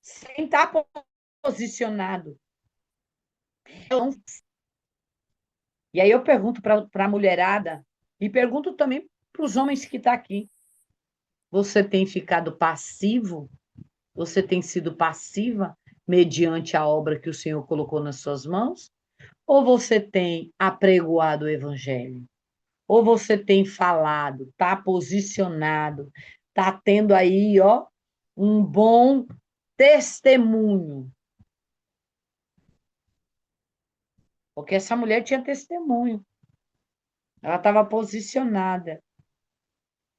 sem estar posicionado. E aí eu pergunto para a mulherada e pergunto também para os homens que estão aqui. Você tem ficado passivo? Você tem sido passiva mediante a obra que o Senhor colocou nas suas mãos? Ou você tem apregoado o evangelho? Ou você tem falado, está posicionado, está tendo aí, ó, um bom testemunho? Porque essa mulher tinha testemunho, ela estava posicionada.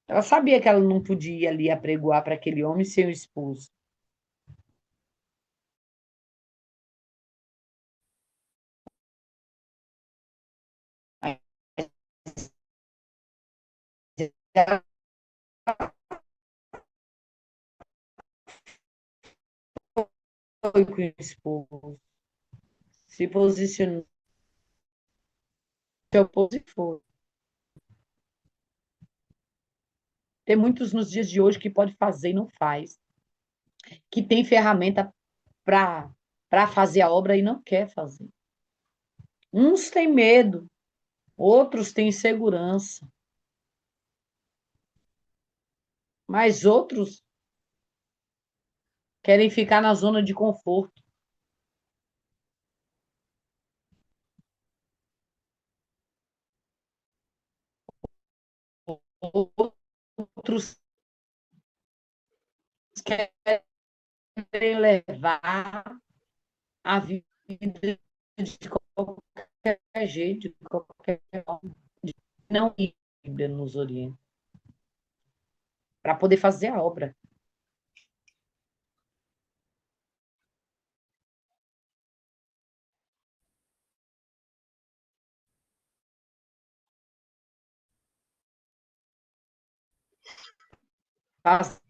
Ela sabia que ela não podia ali apregoar para aquele homem ser o esposo. Ela foi com o esposo, se posicionou, se opôs e foi. Tem muitos nos dias de hoje que pode fazer e não faz, que tem ferramenta para fazer a obra e não quer fazer. Uns têm medo, outros têm segurança, mas outros querem ficar na zona de conforto. Outros querem levar a vida de qualquer jeito, de qualquer forma. Não a Bíblia nos orienta para poder fazer a obra. Fazer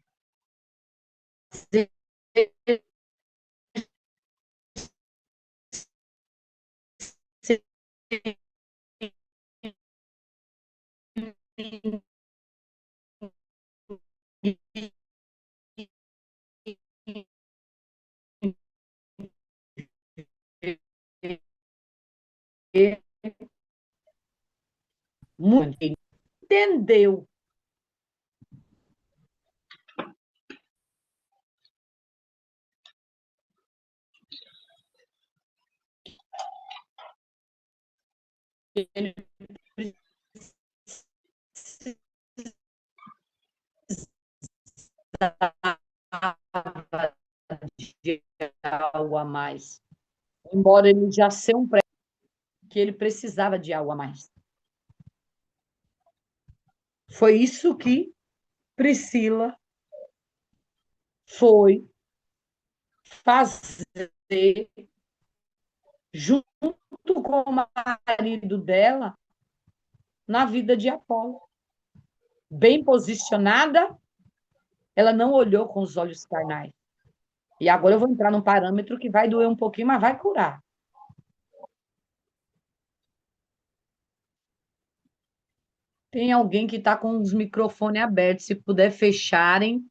muito entendeu. Ele de algo a mais. Embora ele já seja um pré, que ele precisava de algo a mais. Foi isso que Priscila foi fazer, junto com o marido dela, na vida de Apolo. Bem posicionada, ela não olhou com os olhos carnais. E agora eu vou entrar num parâmetro que vai doer um pouquinho, mas vai curar. Tem alguém que está com os microfones abertos, se puder fecharem.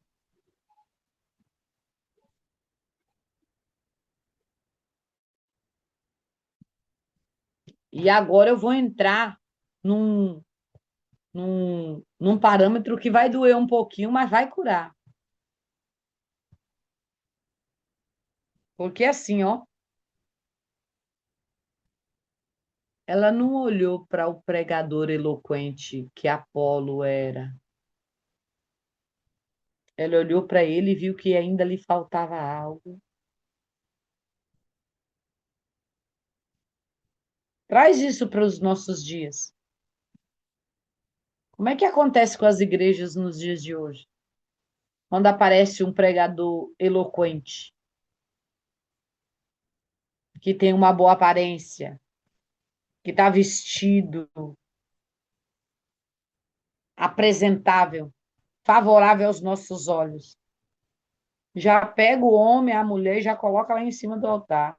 E agora eu vou entrar num, num parâmetro que vai doer um pouquinho, mas vai curar. Porque assim, ó, ela não olhou para o pregador eloquente que Apolo era. Ela olhou para ele e viu que ainda lhe faltava algo. Traz isso para os nossos dias. Como é que acontece com as igrejas nos dias de hoje? Quando aparece um pregador eloquente, que tem uma boa aparência, que está vestido, apresentável, favorável aos nossos olhos. Já pega o homem, a mulher e já coloca lá em cima do altar.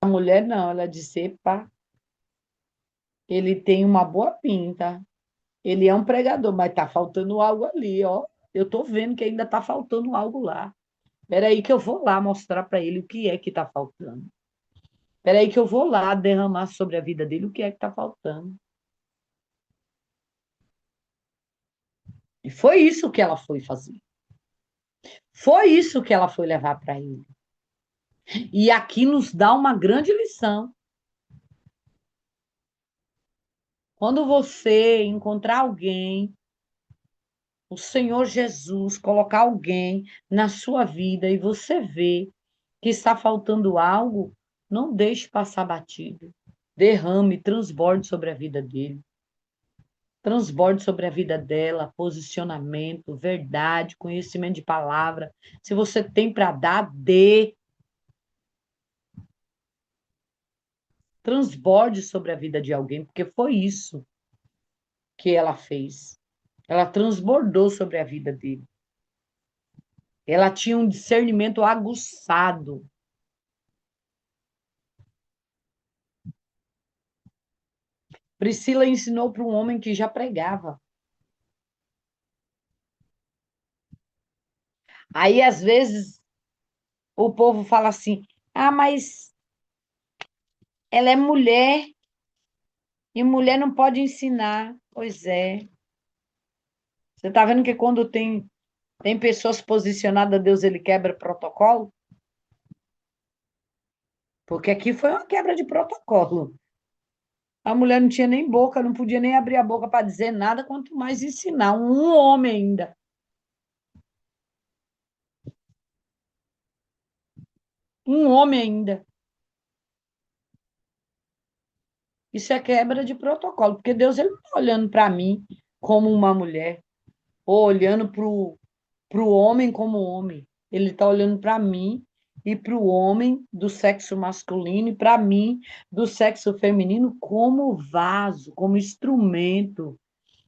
A mulher não, ela diz, epa, ele tem uma boa pinta, ele é um pregador, mas está faltando algo ali, ó. Eu estou vendo que ainda está faltando algo lá. Espera aí que eu vou lá mostrar para ele o que é que está faltando. Espera aí que eu vou lá derramar sobre a vida dele o que é que está faltando. E foi isso que ela foi fazer. Foi isso que ela foi levar para ele. E aqui nos dá uma grande lição. Quando você encontrar alguém, o Senhor Jesus, colocar alguém na sua vida e você vê que está faltando algo, não deixe passar batido. Derrame, transborde sobre a vida dele. Transborde sobre a vida dela, posicionamento, verdade, conhecimento de palavra. Se você tem para dar, dê. Transborde sobre a vida de alguém, porque foi isso que ela fez. Ela transbordou sobre a vida dele. Ela tinha um discernimento aguçado. Priscila ensinou para um homem que já pregava. Aí, às vezes, o povo fala assim: ah, mas ela é mulher e mulher não pode ensinar. Pois é. Você está vendo que quando tem pessoas posicionadas, Deus ele quebra protocolo? Porque aqui foi uma quebra de protocolo. A mulher não tinha nem boca, não podia nem abrir a boca para dizer nada, quanto mais ensinar. Um homem ainda. Um homem ainda. Isso é quebra de protocolo, porque Deus ele não está olhando para mim como uma mulher, ou olhando para o homem como homem. Ele está olhando para mim e para o homem do sexo masculino e para mim do sexo feminino como vaso, como instrumento.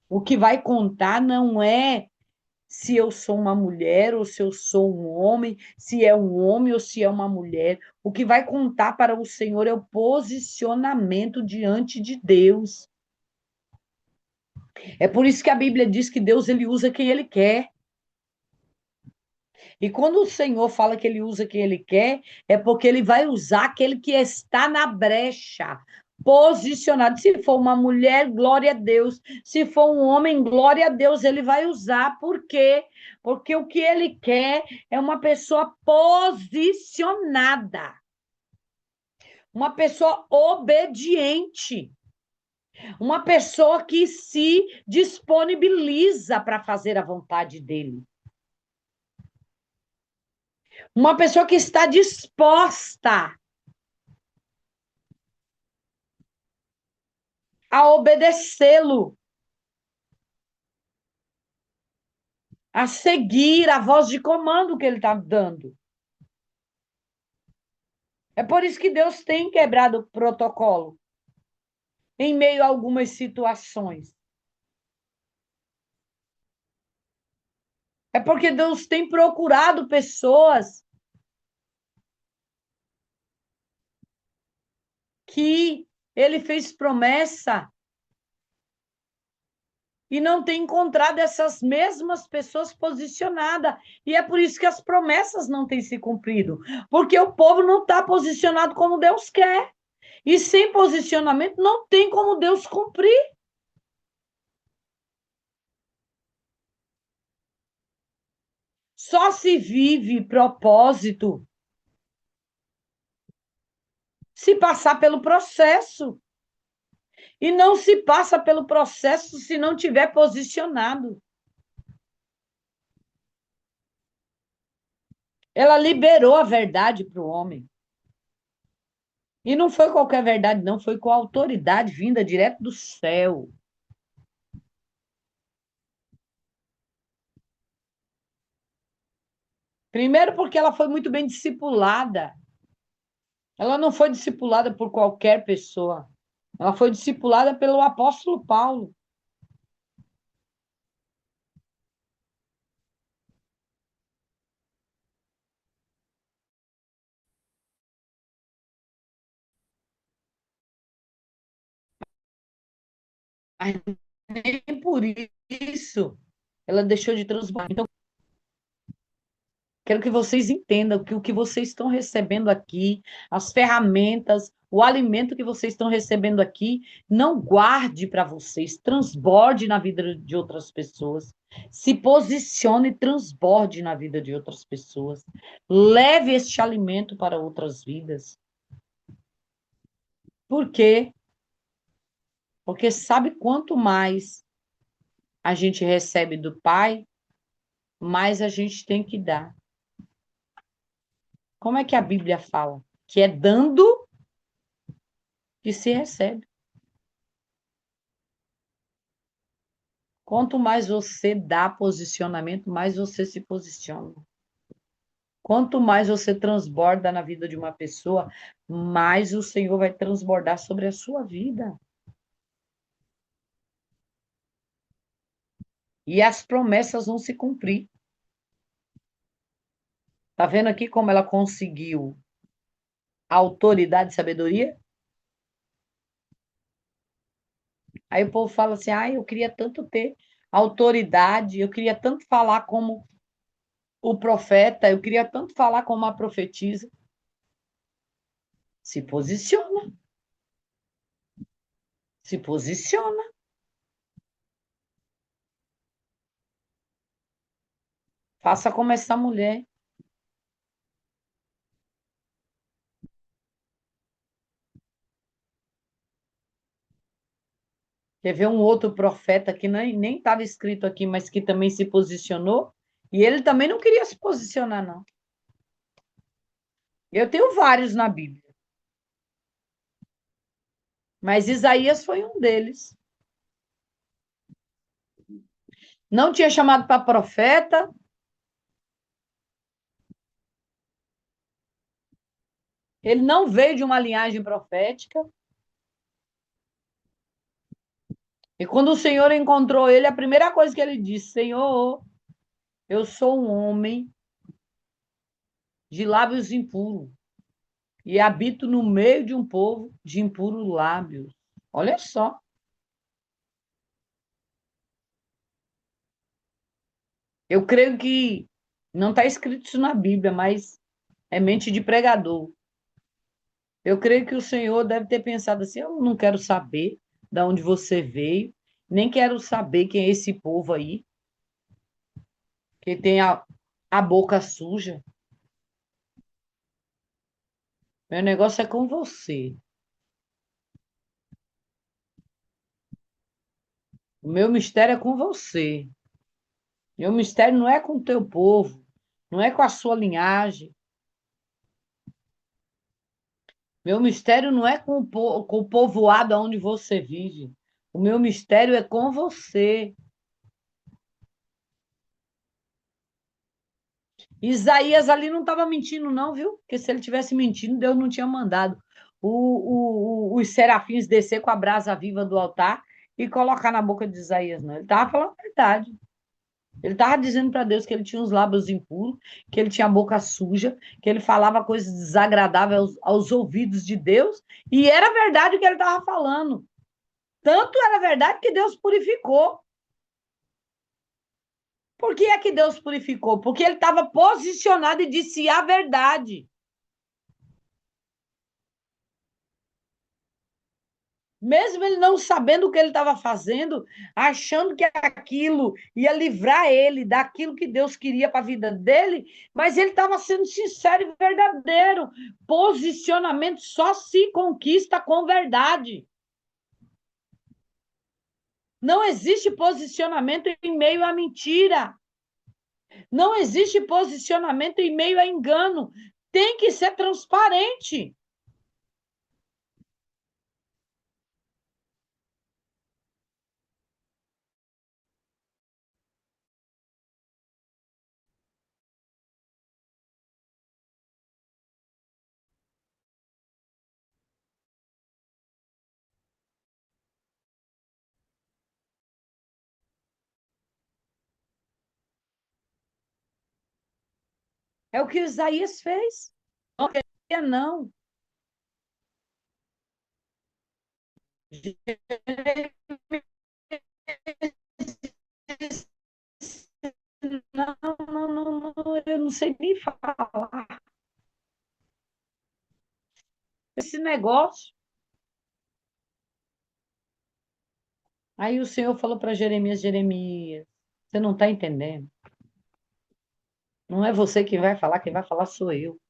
O que vai contar não é se eu sou uma mulher ou se eu sou um homem, se é um homem ou se é uma mulher. O que vai contar para o Senhor é o posicionamento diante de Deus. É por isso que a Bíblia diz que Deus ele usa quem ele quer. E quando o Senhor fala que ele usa quem ele quer, é porque ele vai usar aquele que está na brecha, posicionado. Se for uma mulher, glória a Deus. Se for um homem, glória a Deus, ele vai usar. Por quê? Porque o que ele quer é uma pessoa posicionada, uma pessoa obediente, uma pessoa que se disponibiliza para fazer a vontade dele. Uma pessoa que está disposta a obedecê-lo. a seguir a voz de comando que ele está dando. É por isso que Deus tem quebrado o protocolo em meio a algumas situações. É porque Deus tem procurado pessoas que ele fez promessa e não tem encontrado essas mesmas pessoas posicionadas. E é por isso que as promessas não têm se cumprido. Porque o povo não está posicionado como Deus quer. E sem posicionamento não tem como Deus cumprir. Só se vive propósito se passar pelo processo. E não se passa pelo processo se não tiver posicionado. Ela liberou a verdade para o homem. E não foi qualquer verdade, não, foi com a autoridade vinda direto do céu. Primeiro, porque ela foi muito bem discipulada. Ela não foi discipulada por qualquer pessoa. Ela foi discipulada pelo apóstolo Paulo. Mas nem por isso ela deixou de transbordar. Então, quero que vocês entendam que o que vocês estão recebendo aqui, as ferramentas, o alimento que vocês estão recebendo aqui, não guarde para vocês, transborde na vida de outras pessoas. Se posicione e transborde na vida de outras pessoas. Leve este alimento para outras vidas. Por quê? Porque sabe quanto mais a gente recebe do Pai, mais a gente tem que dar. Como é que a Bíblia fala? Que é dando que se recebe. Quanto mais você dá posicionamento, mais você se posiciona. Quanto mais você transborda na vida de uma pessoa, mais o Senhor vai transbordar sobre a sua vida. E as promessas vão se cumprir. Tá vendo aqui como ela conseguiu autoridade e sabedoria? Aí o povo fala assim: ah, eu queria tanto ter autoridade, eu queria tanto falar como o profeta, eu queria tanto falar como a profetisa. Se posiciona, se posiciona. Faça como essa mulher. Quer ver um outro profeta que nem estava escrito aqui, mas que também se posicionou? E ele também não queria se posicionar, não. Eu tenho vários na Bíblia, mas Isaías foi um deles. Não tinha chamado para profeta, ele não veio de uma linhagem profética. E quando o Senhor encontrou ele, a primeira coisa que ele disse: Senhor, eu sou um homem de lábios impuros e habito no meio de um povo de impuros lábios. Olha só. Eu creio que não está escrito isso na Bíblia, mas é mente de pregador. Eu creio que o Senhor deve ter pensado assim: eu não quero saber de onde você veio, nem quero saber quem é esse povo aí, que tem a boca suja. Meu negócio é com você. O meu mistério é com você. Meu mistério não é com o teu povo, não é com a sua linhagem. Meu mistério não é com o povoado onde você vive. O meu mistério é com você. Isaías ali não estava mentindo, não, viu? Porque se ele tivesse mentindo, Deus não tinha mandado os serafins descer com a brasa viva do altar e colocar na boca de Isaías, não. Ele estava falando a verdade. Ele estava dizendo para Deus que ele tinha os lábios impuros, que ele tinha a boca suja, que ele falava coisas desagradáveis aos ouvidos de Deus, e era verdade o que ele estava falando. Tanto era verdade que Deus purificou. Por que é que Deus purificou? Porque ele estava posicionado e disse a verdade. Mesmo ele não sabendo o que ele estava fazendo, achando que aquilo ia livrar ele daquilo que Deus queria para a vida dele, mas ele estava sendo sincero e verdadeiro. Posicionamento só se conquista com verdade. Não existe posicionamento em meio à mentira. Não existe posicionamento em meio a engano. Tem que ser transparente. É o que Isaías fez. Não queria, não. Não, não, não, não, eu não sei nem falar esse negócio. Aí o Senhor falou para Jeremias, Jeremias, você não está entendendo. Não é você quem vai falar sou eu.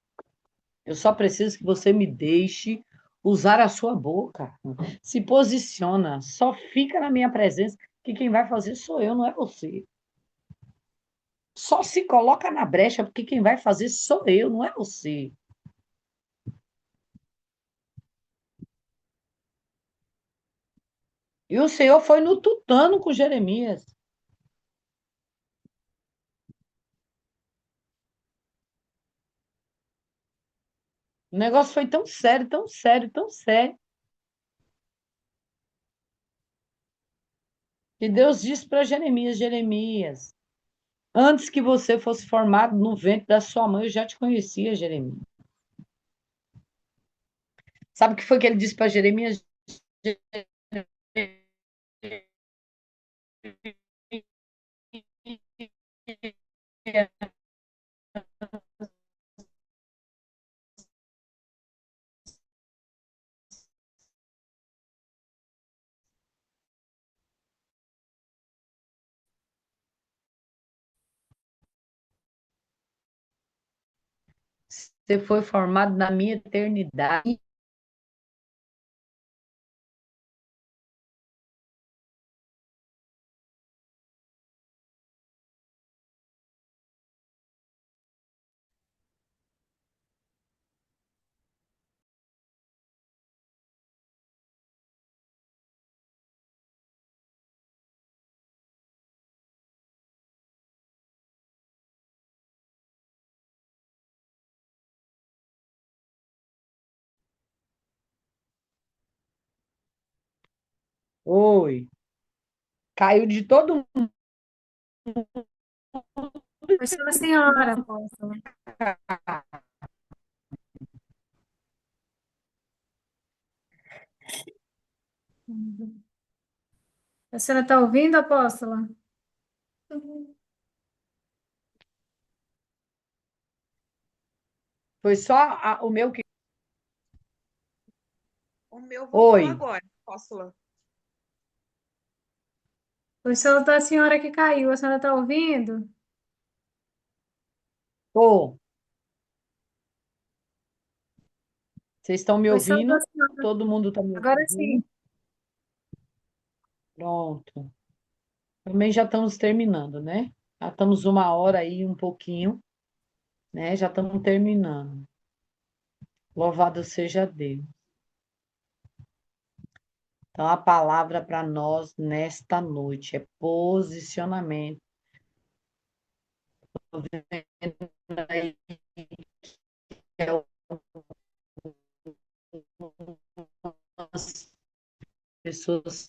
Eu só preciso que você me deixe usar a sua boca. Se posiciona, só fica na minha presença, que quem vai fazer sou eu, não é você. Só se coloca na brecha, porque quem vai fazer sou eu, não é você. E o Senhor foi no tutano com Jeremias. O negócio foi tão sério, tão sério, tão sério, que Deus disse para Jeremias, Jeremias, antes que você fosse formado no ventre da sua mãe, eu já te conhecia, Jeremias. Sabe o que foi que ele disse para Jeremias? Você foi formado na minha eternidade. Oi. Caiu de todo mundo. Foi só a senhora, apóstola. A senhora está ouvindo, apóstola? Foi só o meu que. O meu voltou Oi. agora, apóstola. Foi só da senhora que caiu. A senhora está ouvindo? Tô. Vocês estão me Foi só da ouvindo? senhora. Todo mundo está me Agora ouvindo? sim. Pronto. Também já estamos terminando, né? Já estamos uma hora aí, um pouquinho, né? Já estamos terminando. Louvado seja Deus. Então, a palavra para nós nesta noite é posicionamento. Tô vendo aí que algumas pessoas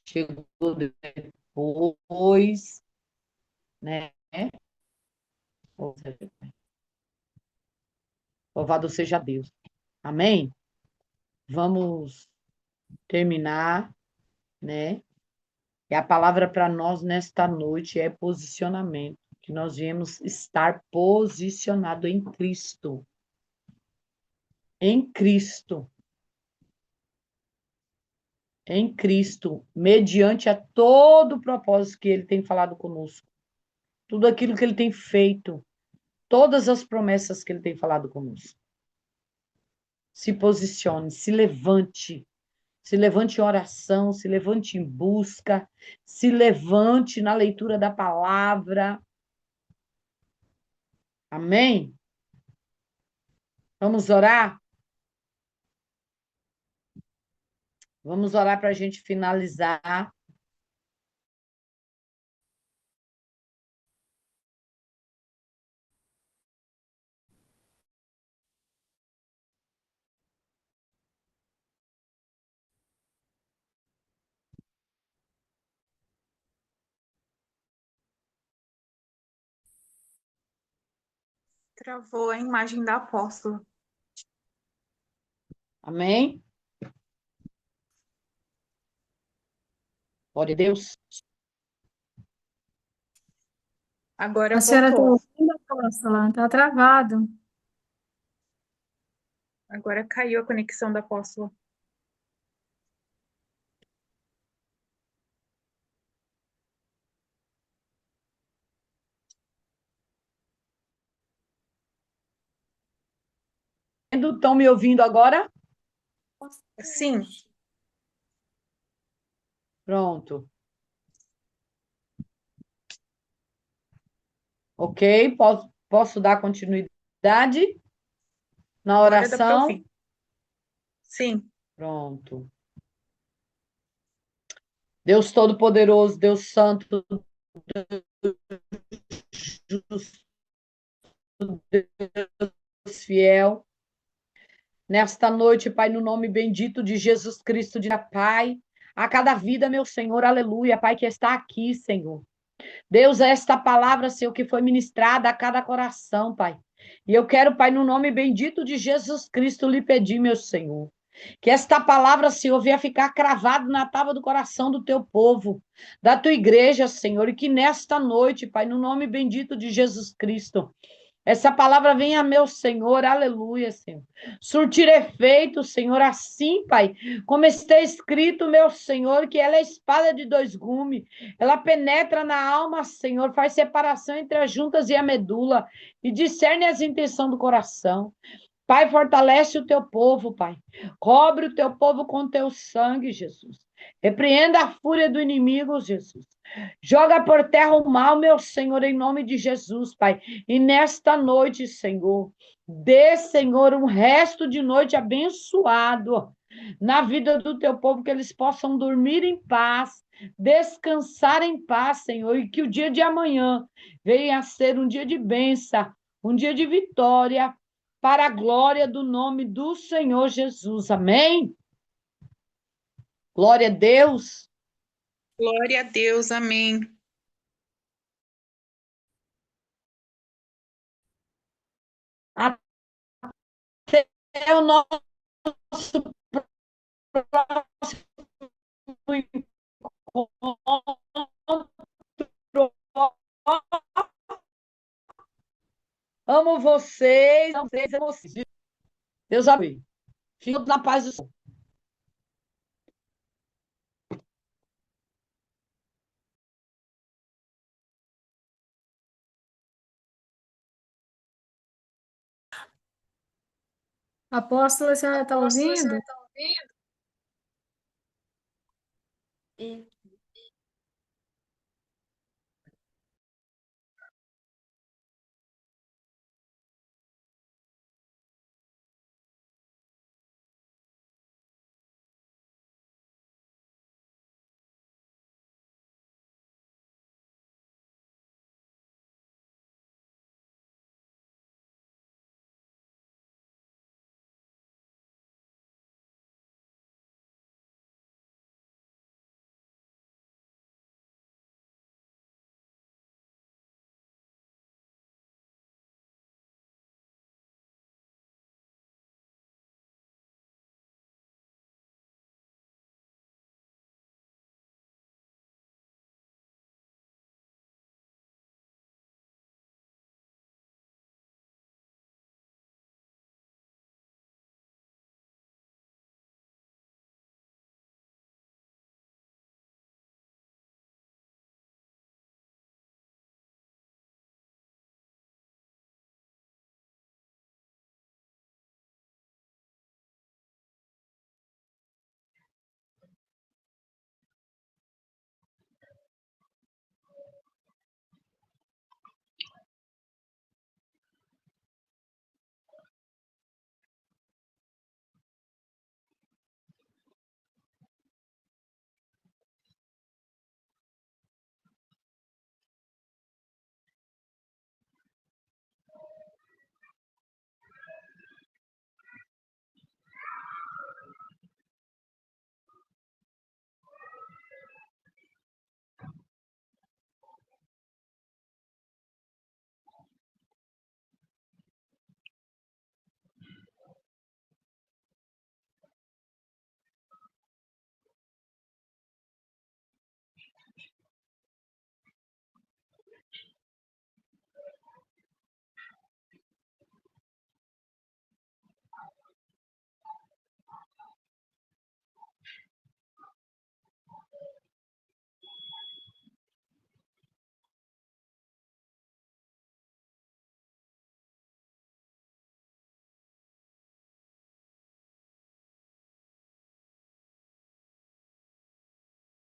chegou depois, né? Louvado seja Deus. Amém? Vamos terminar, né? E a palavra para nós nesta noite é posicionamento, que nós viemos estar posicionado em Cristo. Em Cristo. Em Cristo, mediante a todo o propósito que ele tem falado conosco. Tudo aquilo que ele tem feito, todas as promessas que ele tem falado conosco. Se posicione, se levante em oração, se levante em busca, se levante na leitura da palavra. Amém? Vamos orar? Vamos orar para a gente finalizar. Travou a imagem da apóstola. Amém? Glória a Deus. Agora A senhora está voltou. ouvindo, apóstola? Está travado. Agora caiu a conexão da apóstola. Estão me ouvindo agora? Sim, Pronto. Ok? Posso dar continuidade na agora dá para oração? ouvir. Sim, Pronto. Deus Todo-Poderoso, Deus Santo, justo, Deus fiel. Nesta noite, Pai, no nome bendito de Jesus Cristo, de Pai, a cada vida, meu Senhor, aleluia, Pai, que está aqui, Senhor. Deus, esta palavra, Senhor, que foi ministrada a cada coração, Pai. E eu quero, Pai, no nome bendito de Jesus Cristo, lhe pedir, meu Senhor, que esta palavra, Senhor, venha ficar cravada na tábua do coração do teu povo, da tua igreja, Senhor, e que nesta noite, Pai, no nome bendito de Jesus Cristo, essa palavra venha, meu Senhor, aleluia, Senhor. Surtir efeito, Senhor, assim, Pai, como está escrito, meu Senhor, que ela é espada de dois gumes, ela penetra na alma, Senhor, faz separação entre as juntas e a medula e discerne as intenções do coração. Pai, fortalece o teu povo, Pai. Cobre o teu povo com teu sangue, Jesus. Repreenda a fúria do inimigo, Jesus. Joga por terra o mal, meu Senhor, em nome de Jesus, Pai. E nesta noite, Senhor, dê, Senhor, um resto de noite abençoado na vida do teu povo, que eles possam dormir em paz, descansar em paz, Senhor, e que o dia de amanhã venha a ser um dia de bênção, um dia de vitória, para a glória do nome do Senhor Jesus. Amém? Glória a Deus. glória a Deus, amém. Até o nosso próximo encontro. Amo vocês, amo vocês, amo vocês. Deus abençoe. Fiquem na paz do Senhor. Apóstola, a senhora está ouvindo? E